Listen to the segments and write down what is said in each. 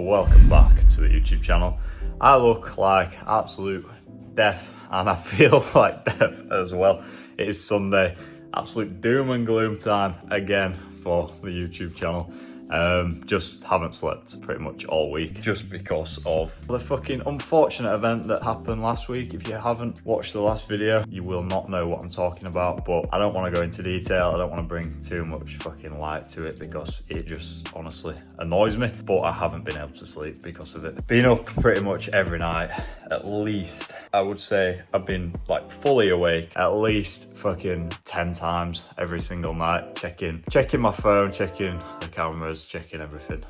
Well, welcome back to the YouTube channel. I look like absolute death and I feel like death as well. It is Sunday, absolute doom and gloom time again for the YouTube channel. Just haven't slept pretty much all week just because of the fucking unfortunate event that happened last week. If you haven't watched the last video, you will not know what I'm talking about, but I don't want to go into detail. I don't want to bring too much fucking light to it because it just honestly annoys me, but I haven't been able to sleep because of it. Been up pretty much every night, at least, I would say I've been like fully awake at least fucking 10 times every single night, checking my phone, checking the cameras, checking everything.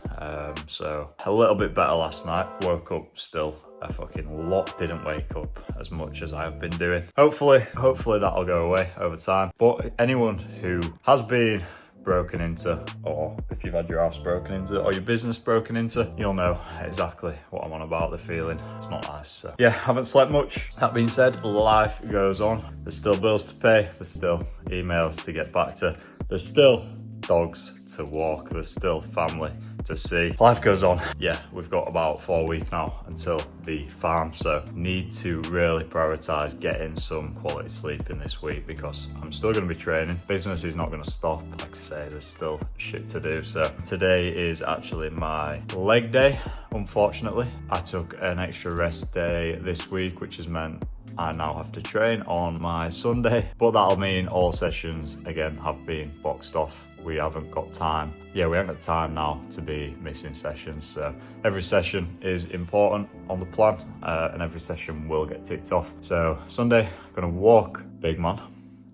So a little bit better last night. Woke up still a fucking lot. Didn't wake up as much as I have been doing. Hopefully that'll go away over time. But anyone who has been broken into, or if you've had your house broken into or your business broken into, you'll know exactly what I'm on about. The feeling, it's not nice. So yeah, haven't slept much. That being said, life goes on. There's still bills to pay, there's still emails to get back to, there's still dogs to walk, there's still family to see. Life goes on. Yeah, we've got about 4 weeks now until the farm, so need to really prioritize getting some quality sleep in this week because I'm still going to be training. Business is not going to stop. Like I say, there's still shit to do. So today is actually my leg day. Unfortunately, I took an extra rest day this week, which has meant I now have to train on my Sunday, but that'll mean all sessions again have been boxed off. We haven't got time. Yeah, we haven't got time now to be missing sessions. So every session is important on the plan, and every session will get ticked off. So Sunday, I'm gonna walk big man,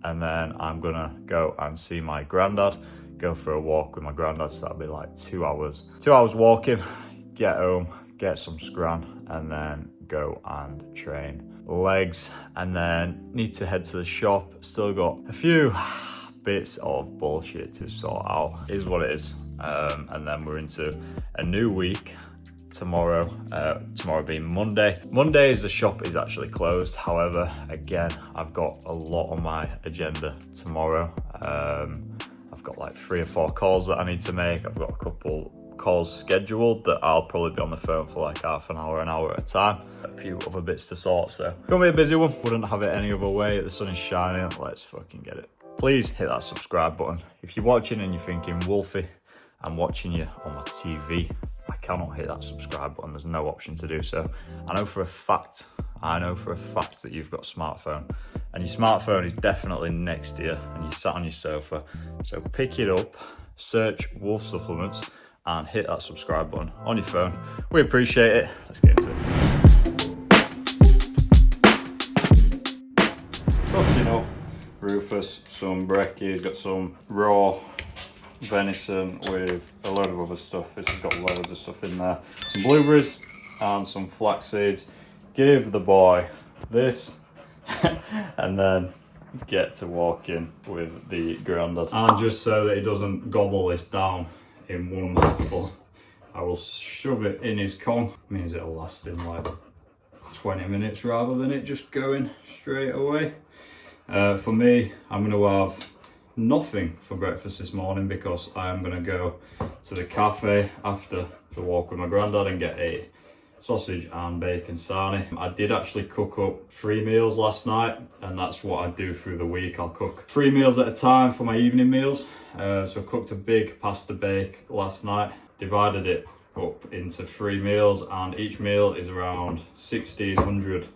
and then I'm gonna go and see my granddad, go for a walk with my granddad. So that'll be like 2 hours. 2 hours walking, get home, get some scran, and then go and train legs, and then need to head to the shop. Still got a few bits of bullshit to sort out, is what it is. And then we're into a new week tomorrow being Monday. Mondays the shop is actually closed. However, again, I've got a lot on my agenda tomorrow. I've got like 3 or 4 calls that I need to make. I've got a couple calls scheduled that I'll probably be on the phone for like half an hour at a time. A few other bits to sort, so gonna be a busy one. Wouldn't have it any other way. The sun is shining, let's fucking get it. Please hit that subscribe button. If you're watching and you're thinking, Wolfie, I'm watching you on my TV, I cannot hit that subscribe button. There's no option to do so. I know for a fact that you've got a smartphone, and your smartphone is definitely next to you and you're sat on your sofa. So pick it up, search Wolf Supplements, and hit that subscribe button on your phone. We appreciate it. Let's get into it. Cooking up Rufus some brekkie. He's got some raw venison with a load of other stuff. This has got loads of stuff in there. Some blueberries and some flax seeds. Give the boy this and then get to walking with the granddad. And just so that he doesn't gobble this down in one mouthful, I will shove it in his con. Means it'll last him like 20 minutes rather than it just going straight away. For me, I'm going to have nothing for breakfast this morning because I am going to go to the cafe after the walk with my granddad and get a sausage and bacon sarnie. I did actually cook up 3 meals last night, and that's what I do through the week. I'll cook 3 meals at a time for my evening meals. So I cooked a big pasta bake last night, divided it up into 3 meals, and each meal is around 1600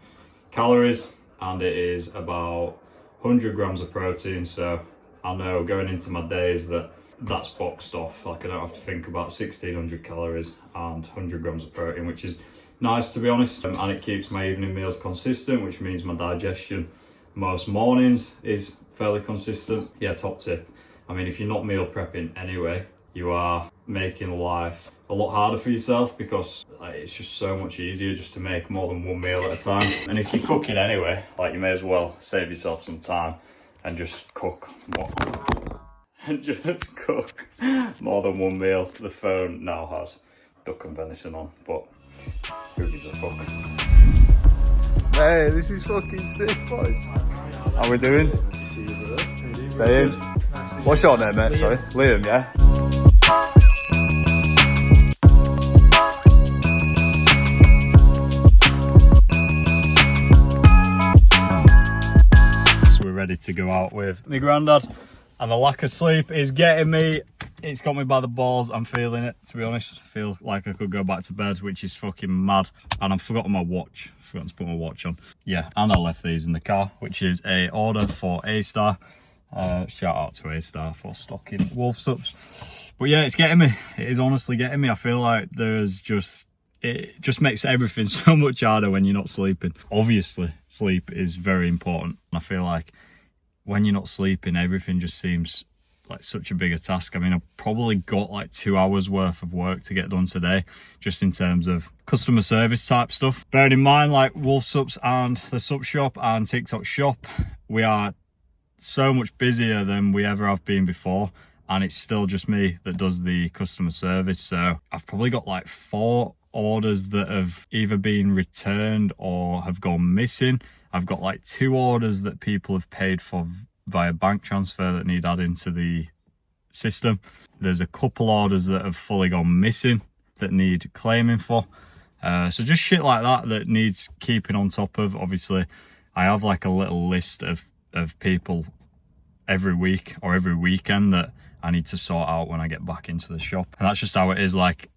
calories, and it is about 100 grams of protein. So I know going into my days that's boxed off. Like I don't have to think about 1600 calories and 100 grams of protein, which is nice to be honest. And it keeps my evening meals consistent, which means my digestion most mornings is fairly consistent. Yeah, top tip. I mean, if you're not meal prepping anyway, you are making life a lot harder for yourself because it's just so much easier just to make more than 1 meal at a time. And if you're cooking anyway, like you may as well save yourself some time and just cook more than 1 meal. The phone now has duck and venison on, but who gives a fuck? Hey, this is fucking sick, boys. How we doing? Saying. What's your name, mate? Sorry, Liam, yeah? to go out with my granddad, and the lack of sleep is getting me. It's got me by the balls. I'm feeling it, to be honest. I feel like I could go back to bed, which is fucking mad. And I've forgotten my watch. Forgotten to put my watch on. Yeah, and I left these in the car, which is a order for A-Star. Shout out to A-Star for stocking wolf subs. But yeah, it's getting me. It is honestly getting me. I feel like it just makes everything so much harder when you're not sleeping. Obviously, sleep is very important. I feel like when you're not sleeping, everything just seems like such a bigger task. I mean, I've probably got like 2 hours worth of work to get done today, just in terms of customer service type stuff. Bearing in mind, like Wolf Subs and the Sub Shop and TikTok Shop, we are so much busier than we ever have been before, and it's still just me that does the customer service. So I've probably got like 4 orders that have either been returned or have gone missing. I've got like 2 orders that people have paid for via bank transfer that need adding to the system. There's a couple orders that have fully gone missing that need claiming for. So just shit like that needs keeping on top of. Obviously, I have like a little list of people every week or every weekend that I need to sort out when I get back into the shop. And that's just how it is. Like,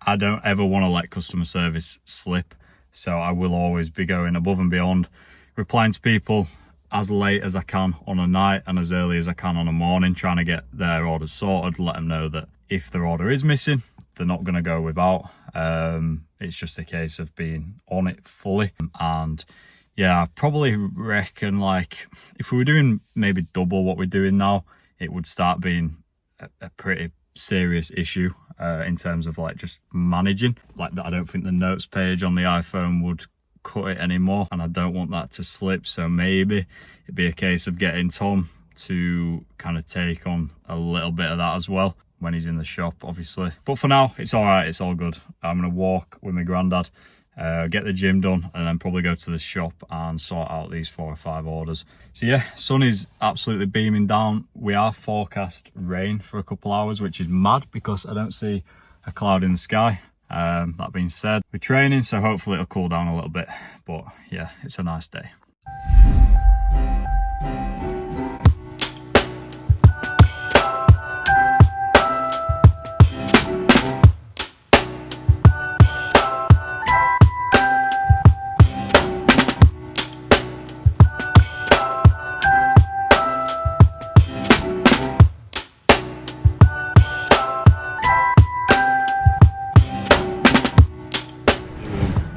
I don't ever want to let customer service slip. So I will always be going above and beyond, replying to people as late as I can on a night and as early as I can on a morning, trying to get their orders sorted, let them know that if their order is missing, they're not going to go without. It's just a case of being on it fully. And yeah, I probably reckon like if we were doing maybe double what we're doing now, it would start being a pretty serious issue in terms of like just managing. Like, I don't think the notes page on the iPhone would cut it anymore, and I don't want that to slip. So maybe it'd be a case of getting Tom to kind of take on a little bit of that as well when he's in the shop, obviously. But for now, it's all right, it's all good. I'm gonna walk with my granddad, get the gym done, and then probably go to the shop and sort out these 4 or 5 orders. So yeah, sun is absolutely beaming down. We are forecast rain for a couple hours, which is mad because I don't see a cloud in the sky. That being said, we're training, so hopefully it'll cool down a little bit. But yeah, it's a nice day.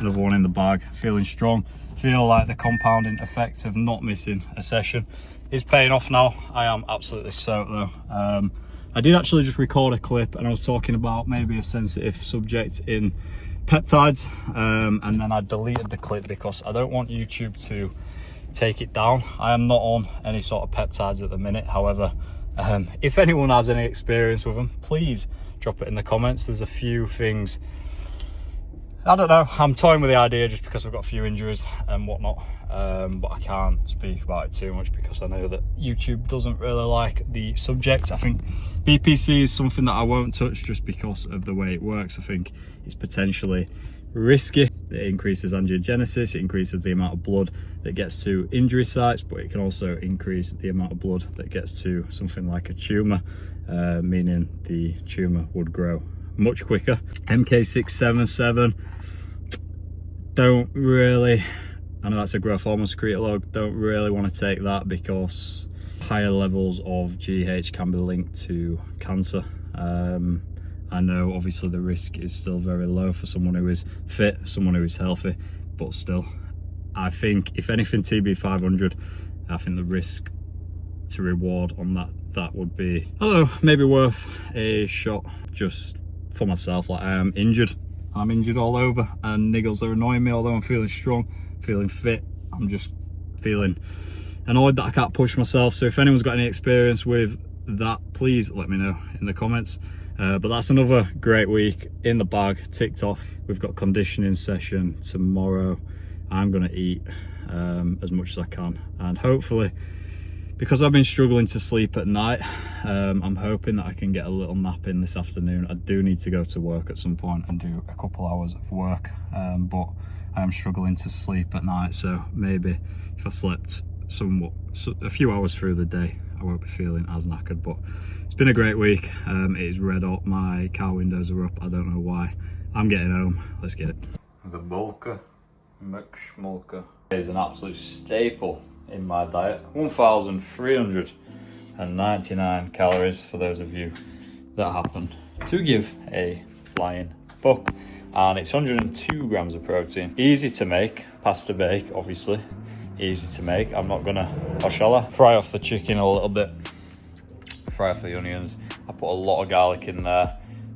Another one in the bag, feeling strong. Feel like the compounding effect of not missing a session is paying off now. I am absolutely soaked though. I did actually just record a clip and I was talking about maybe a sensitive subject in peptides, and then I deleted the clip because I don't want YouTube to take it down. I am not on any sort of peptides at the minute. However, if anyone has any experience with them, please drop it in the comments. There's a few things, I don't know, I'm toying with the idea just because I've got a few injuries and whatnot, but I can't speak about it too much because I know that YouTube doesn't really like the subject. I think BPC is something that I won't touch just because of the way it works. I think it's potentially risky. It increases angiogenesis, it increases the amount of blood that gets to injury sites, but it can also increase the amount of blood that gets to something like a tumour, meaning the tumour would grow much quicker. MK677, don't really, I know that's a growth hormone secretolog, don't really want to take that because higher levels of GH can be linked to cancer. I know obviously the risk is still very low for someone who is fit, someone who is healthy, but still, I think if anything TB500, I think the risk to reward on that would be, I don't know, maybe worth a shot just for myself. Like, I am injured, I'm injured all over, and niggles are annoying me. Although I'm feeling strong, feeling fit, I'm just feeling annoyed that I can't push myself. So if anyone's got any experience with that, please let me know in the comments. But that's another great week in the bag, ticked off. We've got conditioning session tomorrow. I'm gonna eat as much as I can, and hopefully, because I've been struggling to sleep at night, I'm hoping that I can get a little nap in this afternoon. I do need to go to work at some point and do a couple hours of work, but I am struggling to sleep at night, so maybe if I slept a few hours through the day, I won't be feeling as knackered, but it's been a great week. It is red hot, my car windows are up, I don't know why. I'm getting home, let's get it. The Bulker McSmulker is an absolute staple in my diet. 1,399 calories for those of you that happen to give a flying fuck. And it's 102 grams of protein. Easy to make, pasta bake, obviously. Easy to make. I'm not gonna, or shall I? Fry off the chicken a little bit. Fry off the onions. I put a lot of garlic in there.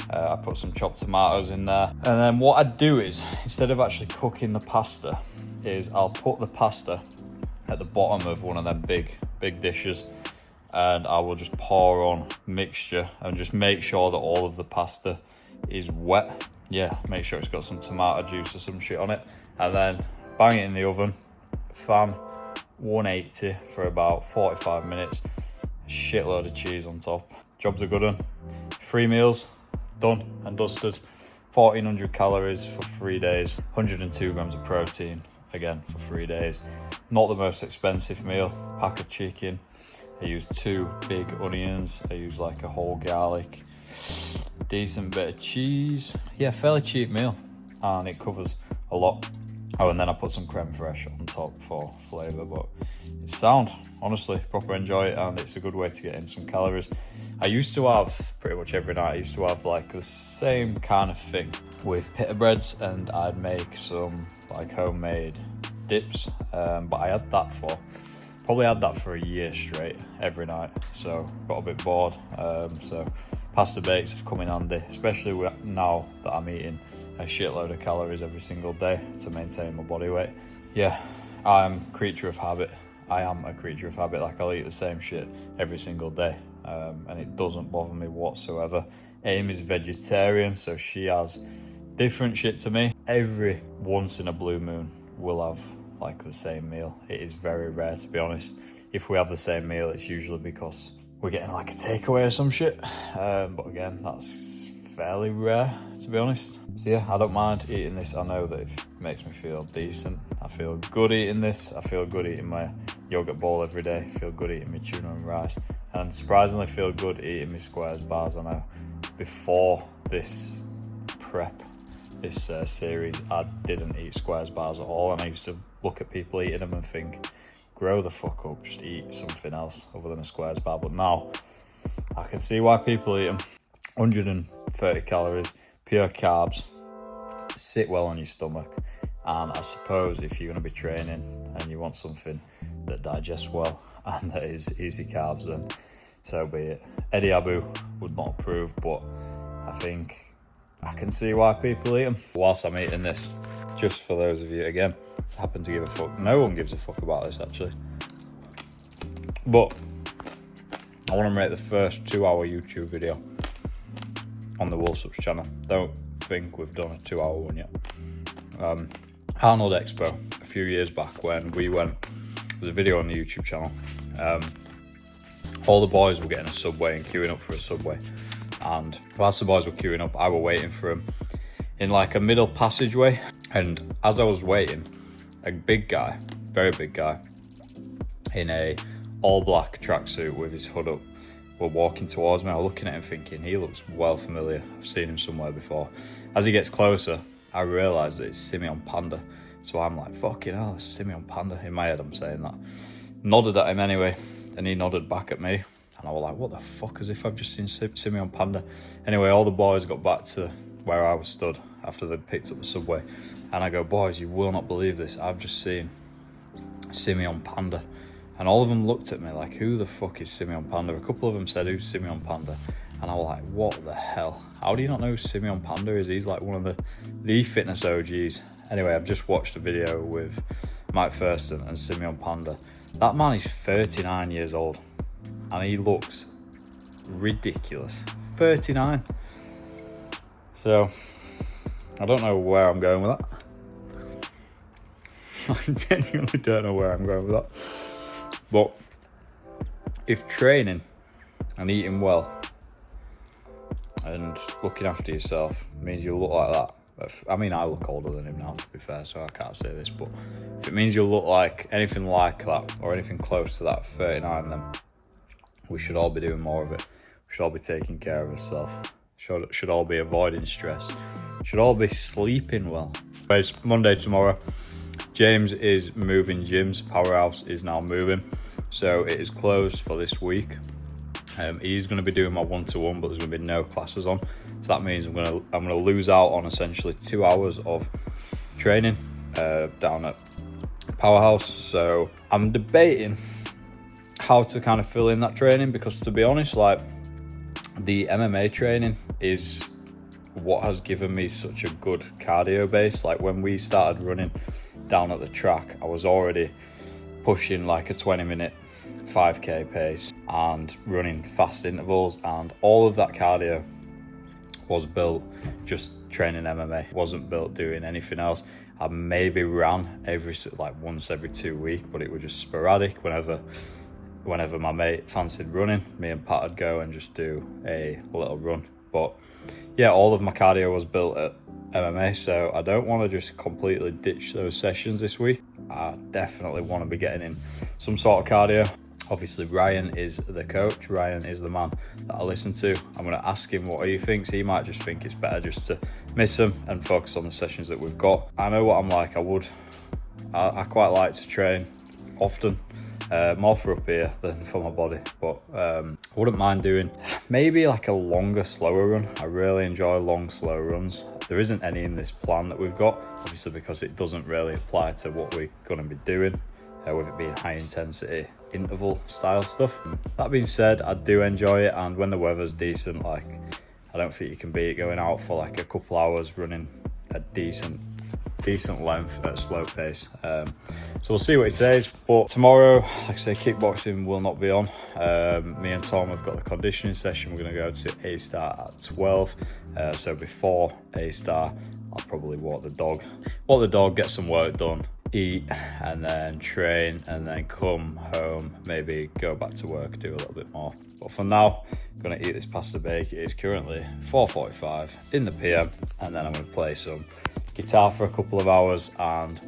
I put some chopped tomatoes in there. And then what I do is, instead of actually cooking the pasta, is I'll put the pasta at the bottom of one of them big dishes, and I will just pour on mixture and just make sure that all of the pasta is wet. Yeah, make sure it's got some tomato juice or some shit on it, and then bang it in the oven, fan 180 for about 45 minutes, shitload of cheese on top. Job's a good one. 3 meals, done and dusted. 1,400 calories for 3 days, 102 grams of protein, again for 3 days. Not the most expensive meal, pack of chicken. I use 2 big onions, I use like a whole garlic, decent bit of cheese. Yeah, fairly cheap meal, and it covers a lot. Oh, and then I put some creme fraiche on top for flavour, but it's sound, honestly, proper enjoy it, and it's a good way to get in some calories. I used to have, pretty much every night, I used to have like the same kind of thing with pita breads, and I'd make some like homemade dips, but I had that for, probably had that for a year straight, every night, so got a bit bored. So pasta bakes have come in handy, especially now that I'm eating a shitload of calories every single day to maintain my body weight. Yeah, I'm a creature of habit. Like, I'll eat the same shit every single day, and it doesn't bother me whatsoever. Aim is vegetarian, so she has different shit to me. Every once in a blue moon we'll have like the same meal. It is very rare, to be honest. If we have the same meal, it's usually because we're getting like a takeaway or some shit, but again, that's fairly rare, to be honest. So yeah, I don't mind eating this. I know that it makes me feel decent. I feel good eating this. I feel good eating my yogurt bowl every day. I feel good eating my tuna and rice, and surprisingly feel good eating my squares bars. I know before this prep, this series, I didn't eat squares bars at all, and I used to look at people eating them and think, grow the fuck up, just eat something else other than a squares bar. But now I can see why people eat them. 130 calories, pure carbs, sit well on your stomach, and I suppose if you're going to be training and you want something that digests well and that is easy carbs, then so be it. Eddie Abu would not approve, but I think I can see why people eat them. Whilst I'm eating this, just for those of you, again, happen to give a fuck, no one gives a fuck about this actually, but I want to make the first 2-hour YouTube video on the Wolfie channel. Don't think we've done a 2-hour one yet. Arnold Expo, a few years back when we went, there's a video on the YouTube channel. All the boys were getting a Subway and queuing up for a Subway, and whilst the boys were queuing up, I were waiting for them in like a middle passageway, and as I was waiting, a big guy, very big guy, in a all black tracksuit with his hood up, were walking towards me. I was looking at him thinking, he looks well familiar, I've seen him somewhere before. As he gets closer, I realise that it's Simeon Panda, so I'm like, fucking hell, it's Simeon Panda. In my head I'm saying that. Nodded at him anyway, and he nodded back at me, and I was like, what the fuck, as if I've just seen Simeon Panda. Anyway, all the boys got back to where I was stood after they'd picked up the Subway, and I go, boys, you will not believe this, I've just seen Simeon Panda. And all of them looked at me like, who the fuck is Simeon Panda? A couple of them said, who's Simeon Panda? And I was like, what the hell? How do you not know who Simeon Panda is? He's like one of the fitness OGs. Anyway, I've just watched a video with Mike Thurston and Simeon Panda. That man is 39 years old, and he looks ridiculous. 39. So, I don't know where I'm going with that. I genuinely don't know where I'm going with that. But if training and eating well and looking after yourself means you look like that, I mean, I look older than him now, to be fair, so I can't say this, but if it means you look like anything like that or anything close to that 39, then we should all be doing more of it. We should all be taking care of ourselves. Should all be avoiding stress. Should all be sleeping well. Anyways, Monday tomorrow, James is moving gyms. Powerhouse is now moving, so it is closed for this week. He's going to be doing my 1-to-1, but there's going to be no classes on, so that means I'm going to lose out on essentially 2 hours of training down at Powerhouse. So I'm debating how to kind of fill in that training, because to be honest, like, the MMA training is what has given me such a good cardio base. Like, when we started running down at the track, I was already pushing like a 20-minute 5k pace and running fast intervals, and all of that cardio was built just training MMA. It wasn't built doing anything else. I maybe ran once every 2 weeks, but it was just sporadic. Whenever my mate fancied running, me and Pat would go and just do a little run. But yeah, all of my cardio was built at MMA, so I don't want to just completely ditch those sessions this week. I definitely want to be getting in some sort of cardio. Obviously, Ryan is the coach. Ryan is the man that I listen to. I'm going to ask him what he thinks. He might just think it's better just to miss them and focus on the sessions that we've got. I know what I'm like. I quite like to train often. More for up here than for my body, but I wouldn't mind doing maybe like a longer, slower run. I really enjoy long, slow runs. There isn't any in this plan that we've got, obviously, because it doesn't really apply to what we're going to be doing, with it being high intensity interval style stuff. That being said, I do enjoy it, and when the weather's decent, like, I don't think you can beat going out for like a couple hours running a decent length at a slow pace. So we'll see what he says. But tomorrow, like I say, kickboxing will not be on. Me and Tom have got the conditioning session. We're going to go to A-Star at 12. So before A-Star, I'll probably walk the dog, get some work done, eat, and then train, and then come home, maybe go back to work, do a little bit more. But for now, I'm going to eat this pasta bake. It is currently 4:45 in the PM, and then I'm going to play some guitar for a couple of hours and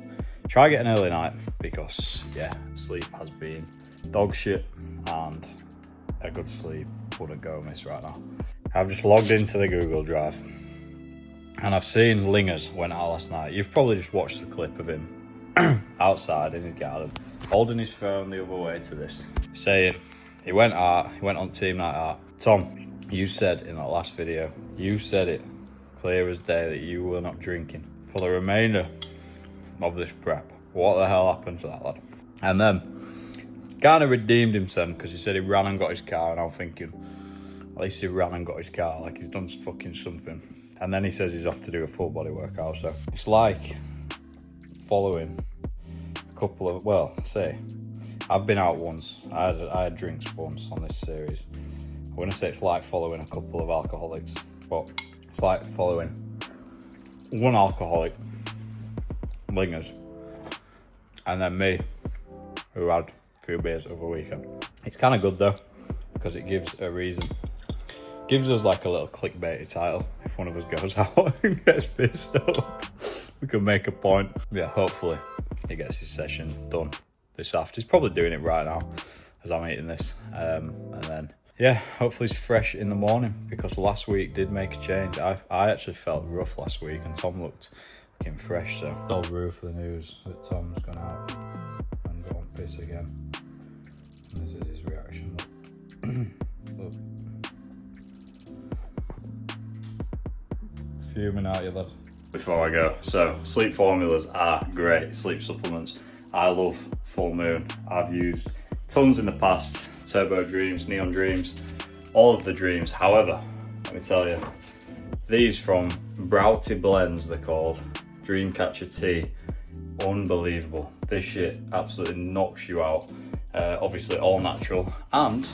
try get an early night, because yeah, sleep has been dog shit, and a good sleep wouldn't go amiss right now. I've just logged into the Google Drive, and I've seen Lingers went out last night. You've probably just watched a clip of him outside in his garden, holding his phone the other way to this, saying he went on team night out. Tom, you said in that last video, you said it clear as day that you were not drinking for the remainder of this prep. What the hell happened to that lad? And then kind of redeemed himself, because he said he ran and got his car, and I'm thinking, at least he ran and got his car, like he's done fucking something. And then he says he's off to do a full body workout. So it's like following a couple of, I've been out once. I had drinks once on this series. I'm gonna say it's like following a couple of alcoholics, but it's like following one alcoholic, Lingers, and then me, who had a few beers over the weekend. It's kind of good though, because it gives a reason. Gives us like a little clickbaity title. If one of us goes out and gets pissed up, we can make a point. Yeah, hopefully he gets his session done this afternoon. He's probably doing it right now as I'm eating this. And then, yeah, hopefully he's fresh in the morning, because last week did make a change. I actually felt rough last week, and Tom looked looking fresh. So it's all roof the news that Tom's gone out and gone piss again. And this is his reaction. Look. Fuming out, you lad. Before I go, so sleep formulas are great. Sleep supplements. I love Full Moon. I've used tons in the past. Turbo Dreams, Neon Dreams, all of the dreams. However, let me tell you, these from Broughty Blends, they're called, Dreamcatcher Tea, unbelievable. This shit absolutely knocks you out. Obviously all natural, and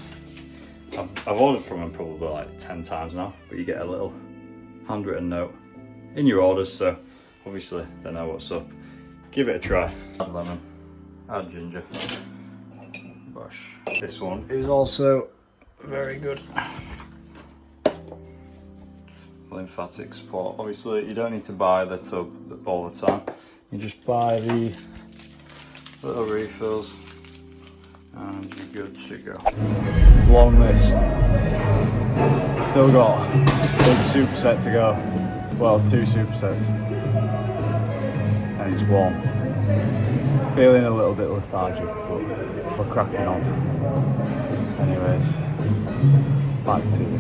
I've ordered from them probably like 10 times now, but you get a little handwritten note in your orders, so obviously they know what's up. Give it a try. Add lemon, add ginger. Gosh, this one is also very good. lymphatic support. Obviously, you don't need to buy the tub all the time. You just buy the little refills and you're good to go. Long list. Still got a big superset to go. Well, 2 supersets. And it's warm. Feeling a little bit lethargic, but we're cracking on. Anyways, back to you.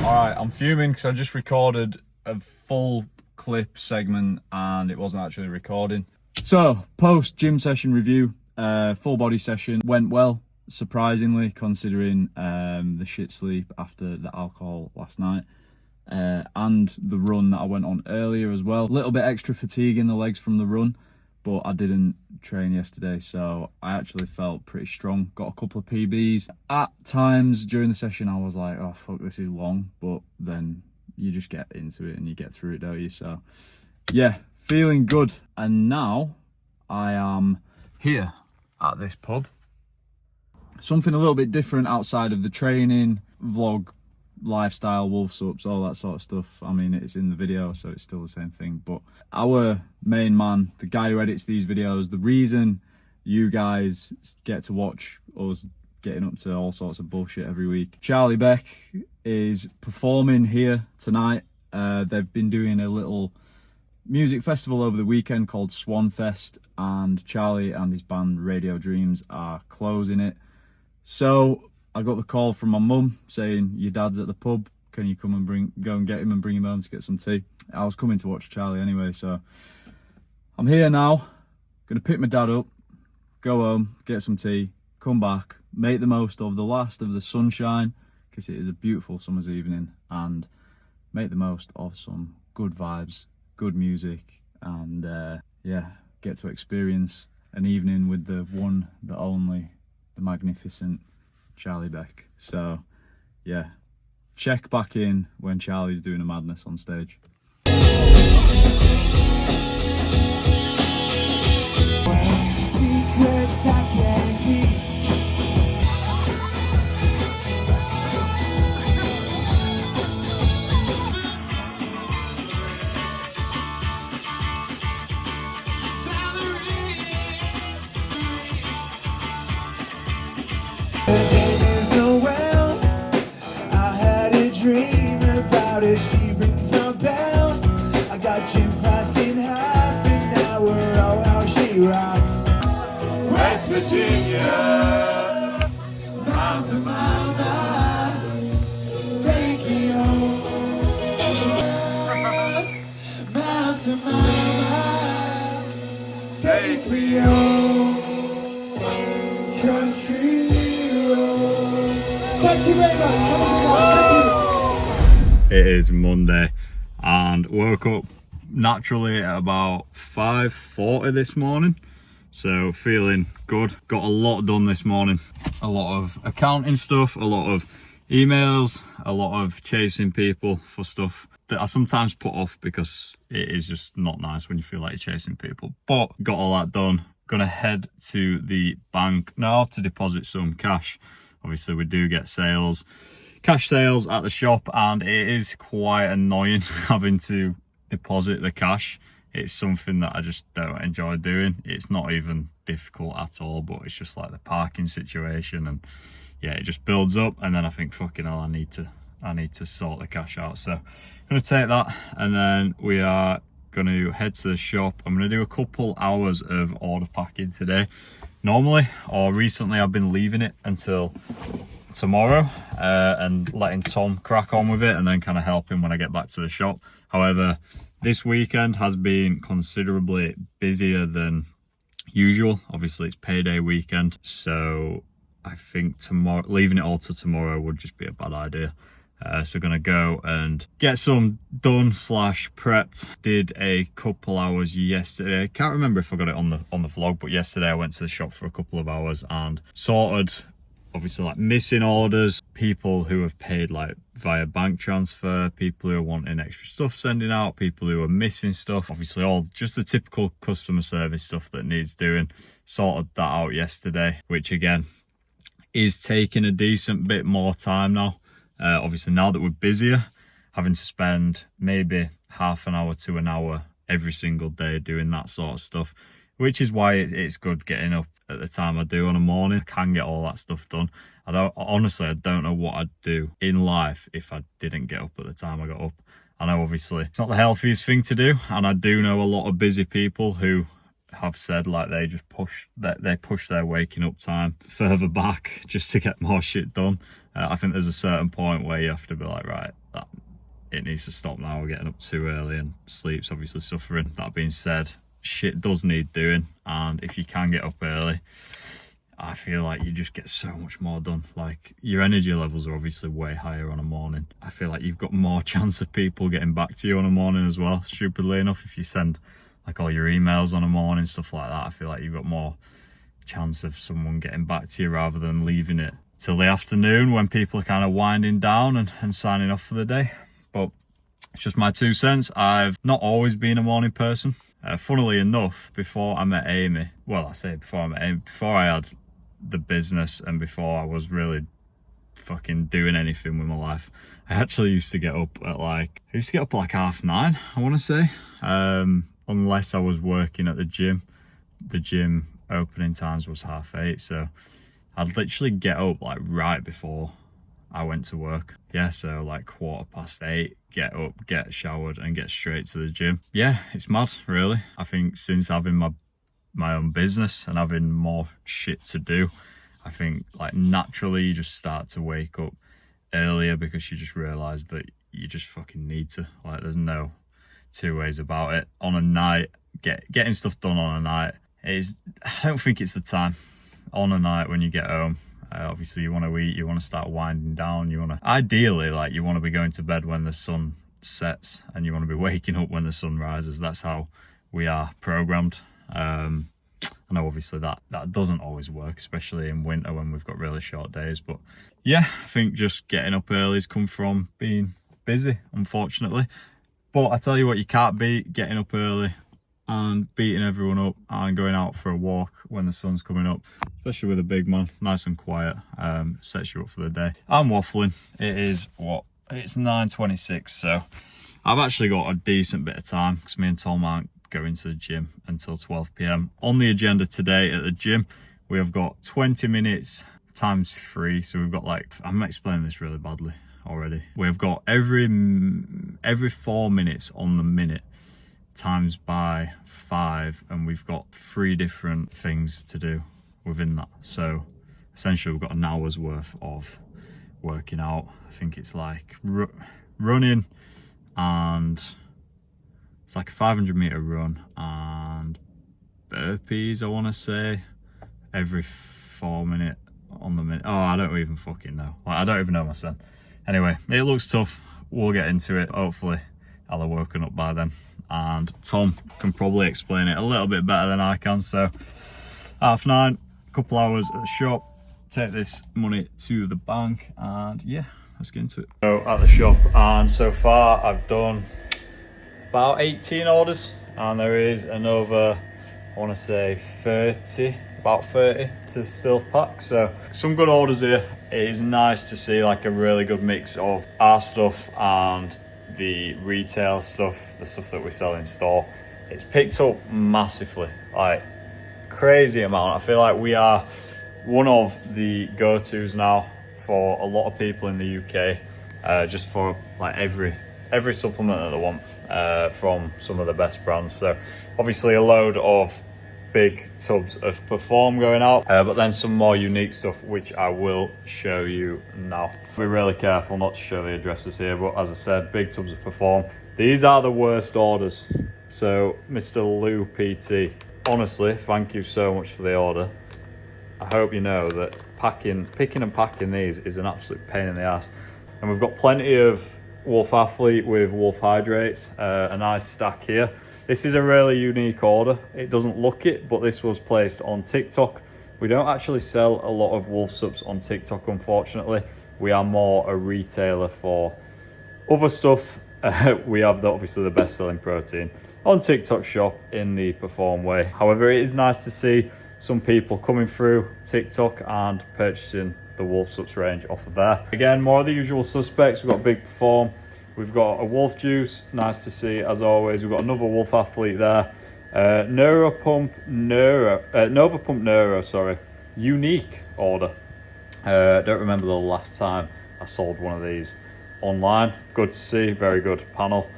Alright, I'm fuming because I just recorded a full clip segment and it wasn't actually recording. So, post gym session review, full body session went well, surprisingly, considering the shit sleep after the alcohol last night. And the run that I went on earlier as well. A little bit extra fatigue in the legs from the run, but I didn't train yesterday, so I actually felt pretty strong. Got a couple of PBs. At times during the session I was like, oh fuck, this is long, but then you just get into it and you get through it, don't you? So yeah, feeling good. And now I am here at this pub. Something a little bit different outside of the training, vlog, lifestyle, wolf sups, all that sort of stuff. I mean, it's in the video, so it's still the same thing. But our main man, the guy who edits these videos, the reason you guys get to watch us getting up to all sorts of bullshit every week, Charlie Beck, is performing here tonight. They've been doing a little music festival over the weekend called Swanfest, and Charlie and his band Radio Dreams are closing it. So I got the call from my mum saying, your dad's at the pub, can you come and go and get him and bring him home to get some tea? I was coming to watch Charlie anyway, so I'm here now, gonna pick my dad up, go home, get some tea, come back, make the most of the last of the sunshine, because it is a beautiful summer's evening, and make the most of some good vibes, good music, and yeah, get to experience an evening with the one, the only, the magnificent Charlie Beck. So yeah, check back in when Charlie's doing a madness on stage. Secrets I can't keep. She rings my bell. I got gym class in half an hour. Oh, how she rocks. West Virginia, mountain mama, take me home. Mountain mama, take me home. Country road. Thank you very much. Thank you. It is Monday and woke up naturally at about 5:40 this morning, so feeling good. Got a lot done this morning, a lot of accounting stuff, a lot of emails, a lot of chasing people for stuff that I sometimes put off because it is just not nice when you feel like you're chasing people, but got all that done. Gonna head to the bank now to deposit some cash. Obviously we do get sales, cash sales at the shop, and it is quite annoying having to deposit the cash. It's something that I just don't enjoy doing. It's not even difficult at all, but it's just like the parking situation, and yeah, it just builds up, and then I think, fucking hell, I need to sort the cash out. So I'm gonna take that, and then we are gonna head to the shop. I'm gonna do a couple hours of order packing today. Normally, or recently, I've been leaving it until tomorrow and letting Tom crack on with it, and then kind of help him when I get back to the shop. However, this weekend has been considerably busier than usual. Obviously it's payday weekend, so I think tomorrow, leaving it all to tomorrow would just be a bad idea. So gonna go and get some done slash prepped. Did a couple hours yesterday. Can't remember if I got it on the vlog, but yesterday I went to the shop for a couple of hours and sorted obviously like missing orders, people who have paid like via bank transfer, people who are wanting extra stuff sending out, people who are missing stuff, obviously all just the typical customer service stuff that needs doing. Sorted that out yesterday, which again is taking a decent bit more time now. Obviously now that we're busier, having to spend maybe half an hour to an hour every single day doing that sort of stuff, which is why it's good getting up at the time I do on a morning. I can get all that stuff done. I don't know what I'd do in life if I didn't get up at the time I got up. I know obviously it's not the healthiest thing to do, and I do know a lot of busy people who have said like they just push their waking up time further back just to get more shit done. I think there's a certain point where you have to be like, right, it needs to stop now. We're getting up too early and sleep's obviously suffering. That being said, shit does need doing, and if you can get up early, I feel like you just get so much more done. Like your energy levels are obviously way higher on a morning. I feel like you've got more chance of people getting back to you on a morning as well, stupidly enough. If you send like all your emails on a morning, stuff like that, I feel like you've got more chance of someone getting back to you rather than leaving it till the afternoon when people are kind of winding down and signing off for the day. But it's just my 2 cents. I've not always been a morning person. Funnily enough, before I met Amy, before I had the business and before I was really fucking doing anything with my life, I actually used to get up at like 9:30, I want to say, unless I was working at the gym. The gym opening times was 8:30, so I'd literally get up like right before I went to work. Yeah, so like 8:15, get up, get showered and get straight to the gym. Yeah, it's mad, really. I think since having my own business and having more shit to do, I think like naturally you just start to wake up earlier because you just realise that you just fucking need to. Like there's no two ways about it. On a night, getting stuff done on a night I don't think it's the time. On a night when you get home, obviously you want to eat, you want to start winding down, ideally like you want to be going to bed when the sun sets and you want to be waking up when the sun rises. That's how we are programmed. I know obviously that doesn't always work, especially in winter when we've got really short days, but yeah, I think just getting up early has come from being busy, unfortunately. But I tell you what, you can't beat getting up early and beating everyone up and going out for a walk when the sun's coming up, especially with a big man, nice and quiet. Sets you up for the day. I'm waffling. It's 9:26, so I've actually got a decent bit of time because me and Tom aren't going to the gym until 12 p.m. On the agenda today at the gym, we have got 20 minutes times 3, so we've got like, I'm explaining this really badly already. We've got every 4 minutes on the minute times by 5, and we've got 3 different things to do within that. So essentially we've got an hour's worth of working out. I think it's like running, and it's like a 500-meter run and burpees, I want to say, every 4 minutes on the minute. Oh, I don't even fucking know. Like, I don't even know myself. Anyway, it looks tough. We'll get into it. Hopefully I'll have woken up by then, and Tom can probably explain it a little bit better than I can. So 9:30, a couple hours at the shop, take this money to the bank, and yeah, let's get into it. So at the shop, and so far I've done about 18 orders, and there is another, I want to say about 30 to still pack. So some good orders here. It is nice to see like a really good mix of our stuff and the retail stuff, the stuff that we sell in store. It's picked up massively, like crazy amount. I feel like we are one of the go-tos now for a lot of people in the UK, just for like every supplement that they want from some of the best brands. So obviously a load of big tubs of Perform going out, but then some more unique stuff which I will show you now. Be really careful not to show the addresses here, but as I said, big tubs of Perform. These are the worst orders. So Mr. Lou PT, honestly, thank you so much for the order. I hope you know that picking and packing these is an absolute pain in the ass. And we've got plenty of Wolf Athlete with Wolf Hydrates, a nice stack here. This is a really unique order. It doesn't look it, but this was placed on TikTok We don't actually sell a lot of wolf subs on TikTok, unfortunately. We are more a retailer for other stuff. We have obviously the best selling protein on TikTok shop in the Perform way. However, it is nice to see some people coming through TikTok and purchasing the wolf subs range off of there. Again, more of the usual suspects. We've got Big Perform, we've got a wolf juice, nice to see as always. We've got another wolf athlete there. Nova Pump Neuro, sorry, unique order. Don't remember the last time I sold one of these online. Good to see, very good panel.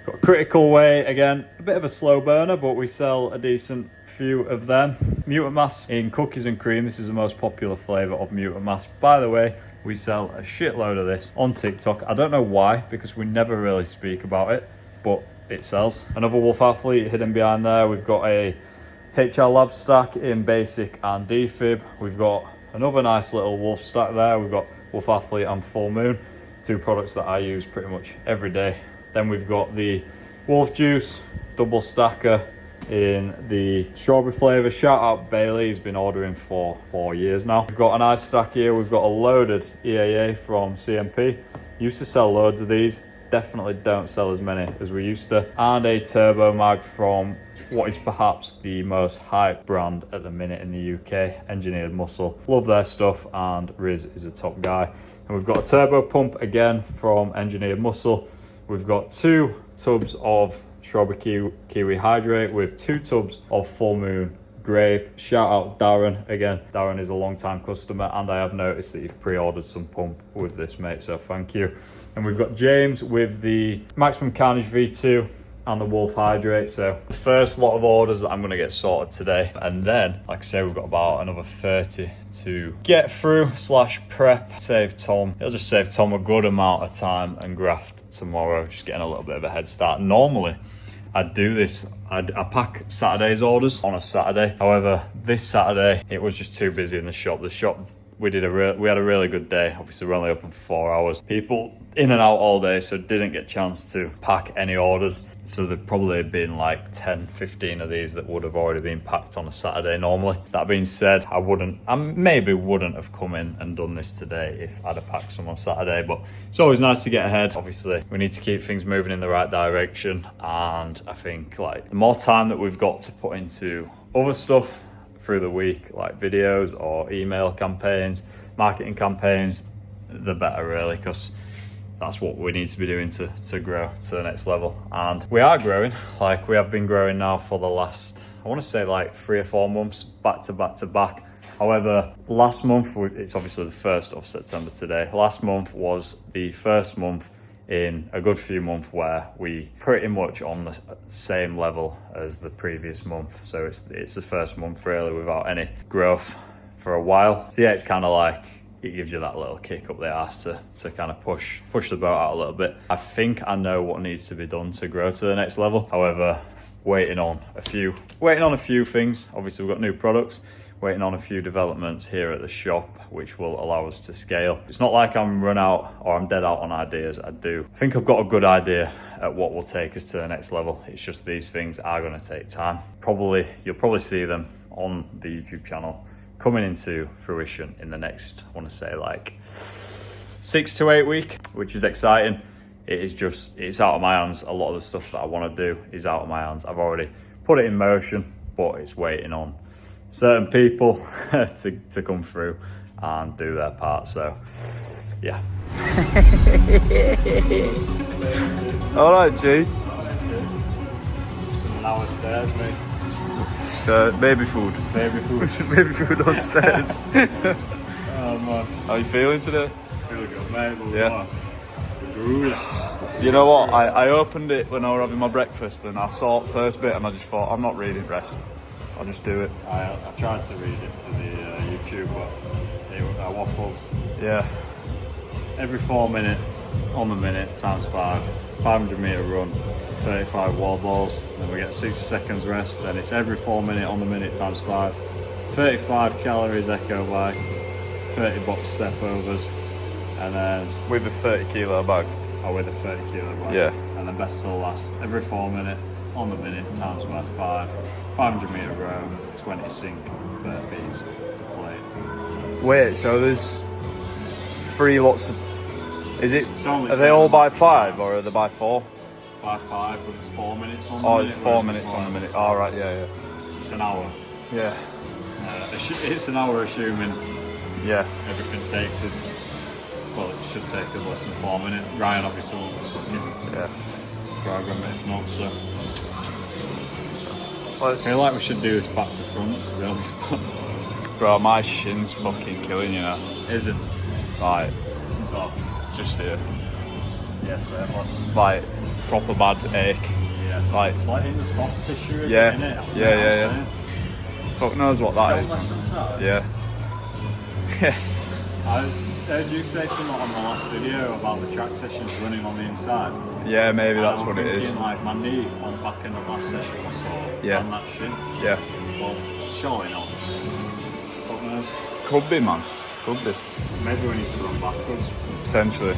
Got Critical Way, again, a bit of a slow burner, but we sell a decent few of them. Mutant Mass in cookies and cream. This is the most popular flavour of Mutant Mass. By the way, we sell a shitload of this on TikTok. I don't know why, because we never really speak about it, but it sells. Another wolf athlete hidden behind there. We've got a HR Lab stack in basic and defib. We've got another nice little wolf stack there. We've got Wolf Athlete and Full Moon, two products that I use pretty much every day. Then we've got the Wolf Juice double stacker in the strawberry flavour. Shout out Bailey, he's been ordering for 4 years now. We've got a nice stack here. We've got a loaded EAA from CMP. Used to sell loads of these. Definitely don't sell as many as we used to. And a Turbo Mag from what is perhaps the most hyped brand at the minute in the UK, Engineered Muscle. Love their stuff, and Riz is a top guy. And we've got a Turbo Pump again from Engineered Muscle. We've got 2 tubs of strawberry kiwi hydrate with 2 tubs of Full Moon grape. Shout out Darren again. Darren is a long time customer, and I have noticed that you've pre-ordered some pump with this, mate, so thank you. And we've got James with the Maximum Carnage V2 and the Wolf Hydrate. So the first lot of orders that I'm going to get sorted today, and then like I say, we've got about another 30 to get through / prep. Save Tom, it'll just save Tom a good amount of time and graft tomorrow, just getting a little bit of a head start. Normally I'd do this, I pack Saturday's orders on a Saturday. However, this Saturday it was just too busy in the shop. We had a really good day. Obviously we're only open for 4 hours. People in and out all day, so didn't get a chance to pack any orders. So there'd probably been like 10, 15 of these that would have already been packed on a Saturday normally. That being said, I maybe wouldn't have come in and done this today if I'd have packed some on Saturday, but it's always nice to get ahead. Obviously, we need to keep things moving in the right direction, and I think like the more time that we've got to put into other stuff through the week, like videos or email campaigns, marketing campaigns, the better really, because that's what we need to be doing to grow to the next level. And we are growing, like we have been growing now for the last, I want to say like 3 or 4 months, back to back. However, last month, it's obviously the 1st of September today. Last month was the first month in a good few months where we pretty much on the same level as the previous month. So it's the first month really without any growth for a while. So yeah, it's kind of like, it gives you that little kick up the arse to kind of push the boat out a little bit. I think I know what needs to be done to grow to the next level. However, waiting on a few things. Obviously we've got new products, waiting on a few developments here at the shop which will allow us to scale. It's not like I'm run out or I'm dead out on ideas. I think I've got a good idea at what will take us to the next level. It's just these things are going to take time. You'll probably see them on the YouTube channel coming into fruition in the next, I want to say like 6 to 8 weeks, which is exciting. It's out of my hands. A lot of the stuff that I want to do is out of my hands. I've already put it in motion, but it's waiting on certain people to come through and do their part. So yeah. All right, G. Just an hour stairs, mate. Baby food. Baby food on stairs. Oh man. How are you feeling today? Feel good, mate. Yeah. You know what? I opened it when I was having my breakfast and I saw the first bit and I just thought, I'm not reading rest. I'll just do it. I tried to read it to the YouTube, but I waffled. Yeah. Every 4 minutes on the minute times 5, 500 meter run, 35 wall balls, then we get 60 seconds rest, then it's every 4 minutes on the minute times 5, 35 calories echo bike, 30 box step overs, and then with a 30 kilo bag. with a 30 kilo bike. Yeah. And then best till last, every 4 minutes, on the minute, times worth 5. 500 metre row, 20 sink burpees to plate. Wait, so there's 3 lots of... Are they all by 5 or are they by 4? By 5, but it's 4 minutes on the Oh, minute. it's 4 minutes on the minute. All right, yeah. So it's an hour. Yeah. It's an hour assuming everything takes us. Well, it should take us less than 4 minutes. Ryan obviously will fucking program it if not, so. I feel like we should do this back to front, to be honest. Bro, my shin's fucking killing you now. Is it? Right. So, Just here. yes, it was. Like, proper bad ache. Yeah. Like, It's like in the soft tissue, Yeah. isn't it? Yeah. Fuck knows what that is. Sounds like from the start. Yeah. I heard you say something on the last video about the track sessions running on the inside. Yeah, maybe that's I'm what it is. thinking, like, my knee on back in the last session was sore on that shin. Yeah. Well, surely not. Fuck knows. Could be, man. Could be. Maybe we need to run backwards. Potentially.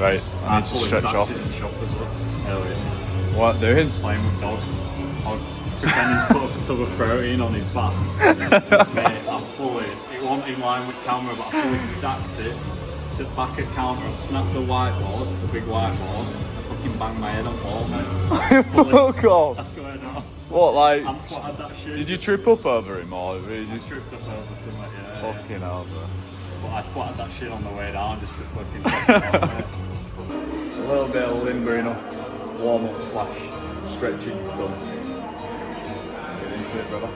Right. I need to stretch off. In the shop as well. Hell yeah. What doing? Playing with dog. I was pretending to put a tub of protein on his back. Mate, it wasn't in line with camera, but I fully stacked it to back at counter. I've snapped the whiteboard, the big whiteboard, and fucking banged my head on ball, mate. Fuck off. I swear not. What, like, I'm twatted that shit. did you trip up over him or were you I just tripped up over something, yeah. fucking hell, bro? But I twatted that shit on the way down just to fucking check it out, mate. A little bit of limbering up, warm up / stretching done. Get into it, brother.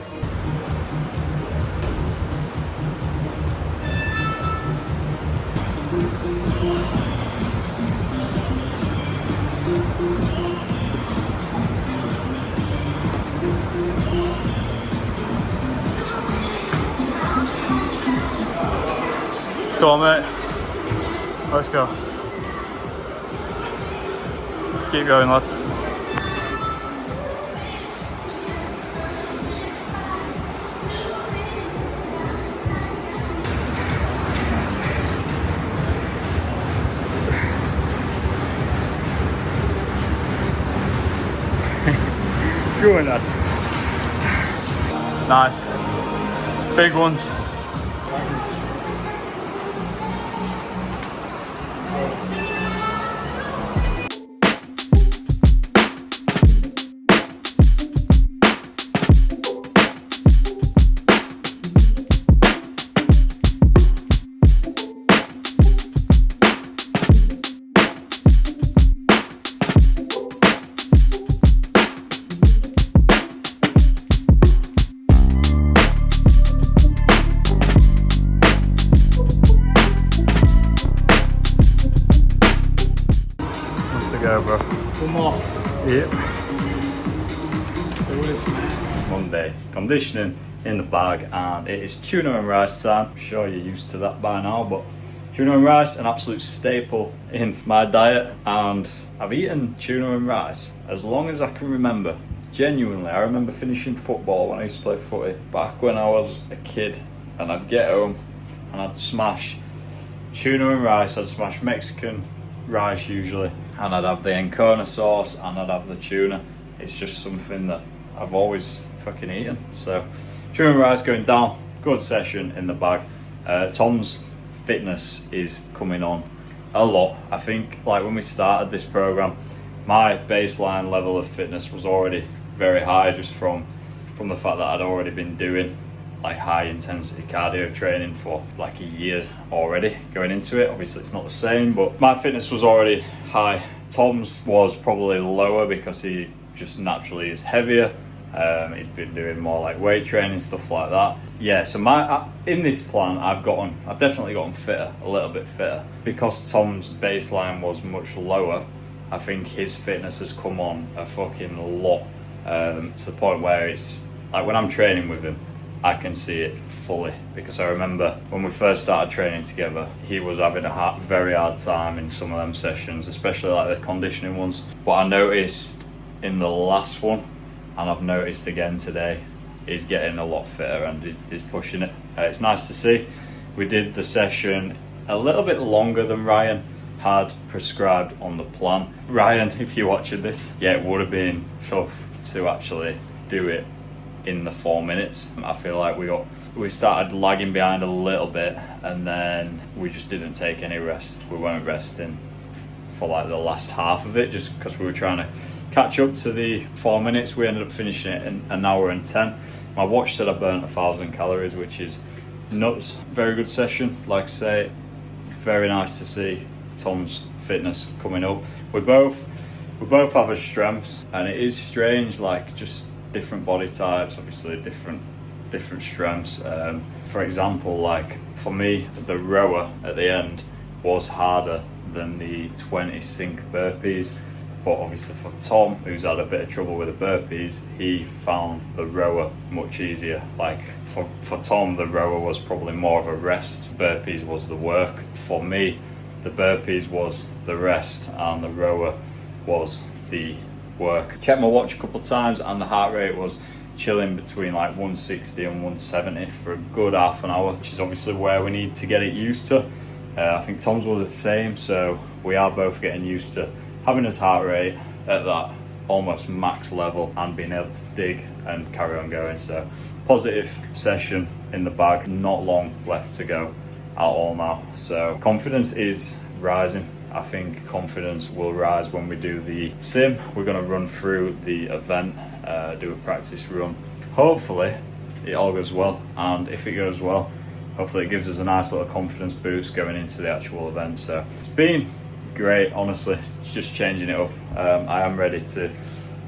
Go on, mate. Let's go. Keep going, lad. Go on, lad. Nice. Big ones. Go, bro. One more. Yep. Monday, conditioning in the bag, and it is tuna and rice time. I'm sure you're used to that by now, but tuna and rice, an absolute staple in my diet, and I've eaten tuna and rice as long as I can remember. Genuinely, I remember finishing football when I used to play footy back when I was a kid, and I'd get home and I'd smash tuna and rice. I'd smash Mexican rice usually, and I'd have the Encona sauce and I'd have the tuna. It's just something that I've always fucking eaten. So tuna and rice going down, good session in the bag. Tom's fitness is coming on a lot. I think like when we started this program, my baseline level of fitness was already very high just from the fact that I'd already been doing like high intensity cardio training for like a year already going into it. Obviously it's not the same, but my fitness was already high. Tom's was probably lower because he just naturally is heavier. He's been doing more like weight training, stuff like that. Yeah, so in this plan I've definitely gotten fitter, a little bit fitter. Because Tom's baseline was much lower, I think his fitness has come on a fucking lot, to the point where it's like when I'm training with him, I can see it fully, because I remember when we first started training together, he was having a very hard time in some of them sessions, especially like the conditioning ones. But I noticed in the last one, and I've noticed again today, he's getting a lot fitter and he's pushing it. It's nice to see. We did the session a little bit longer than Ryan had prescribed on the plan. Ryan, if you're watching this, yeah, it would have been tough to actually do it in the 4 minutes. I feel like we started lagging behind a little bit, and then we just didn't take any rest. We weren't resting for like the last half of it, just because we were trying to catch up to the 4 minutes. We ended up finishing it in an hour and 10. My watch said I burnt 1,000 calories, which is nuts. Very good session, like I say. Very nice to see Tom's fitness coming up. We both have our strengths, and it is strange, like just different body types, obviously different strengths. For example, like for me, the rower at the end was harder than the 20 sink burpees, but obviously for Tom, who's had a bit of trouble with the burpees, he found the rower much easier. Like for Tom, the rower was probably more of a rest, burpees was the work. For me, the burpees was the rest and the rower was the work. Checked my watch a couple of times and the heart rate was chilling between like 160 and 170 for a good half an hour, which is obviously where we need to get it used to. I think Tom's was the same, so we are both getting used to having his heart rate at that almost max level and being able to dig and carry on going. So positive session in the bag, not long left to go at all now. So confidence is rising. I think confidence will rise when we do the sim. We're going to run through the event, do a practice run. Hopefully it all goes well, and if it goes well, hopefully it gives us a nice little confidence boost going into the actual event. So it's been great, honestly. It's just changing it up. I am ready to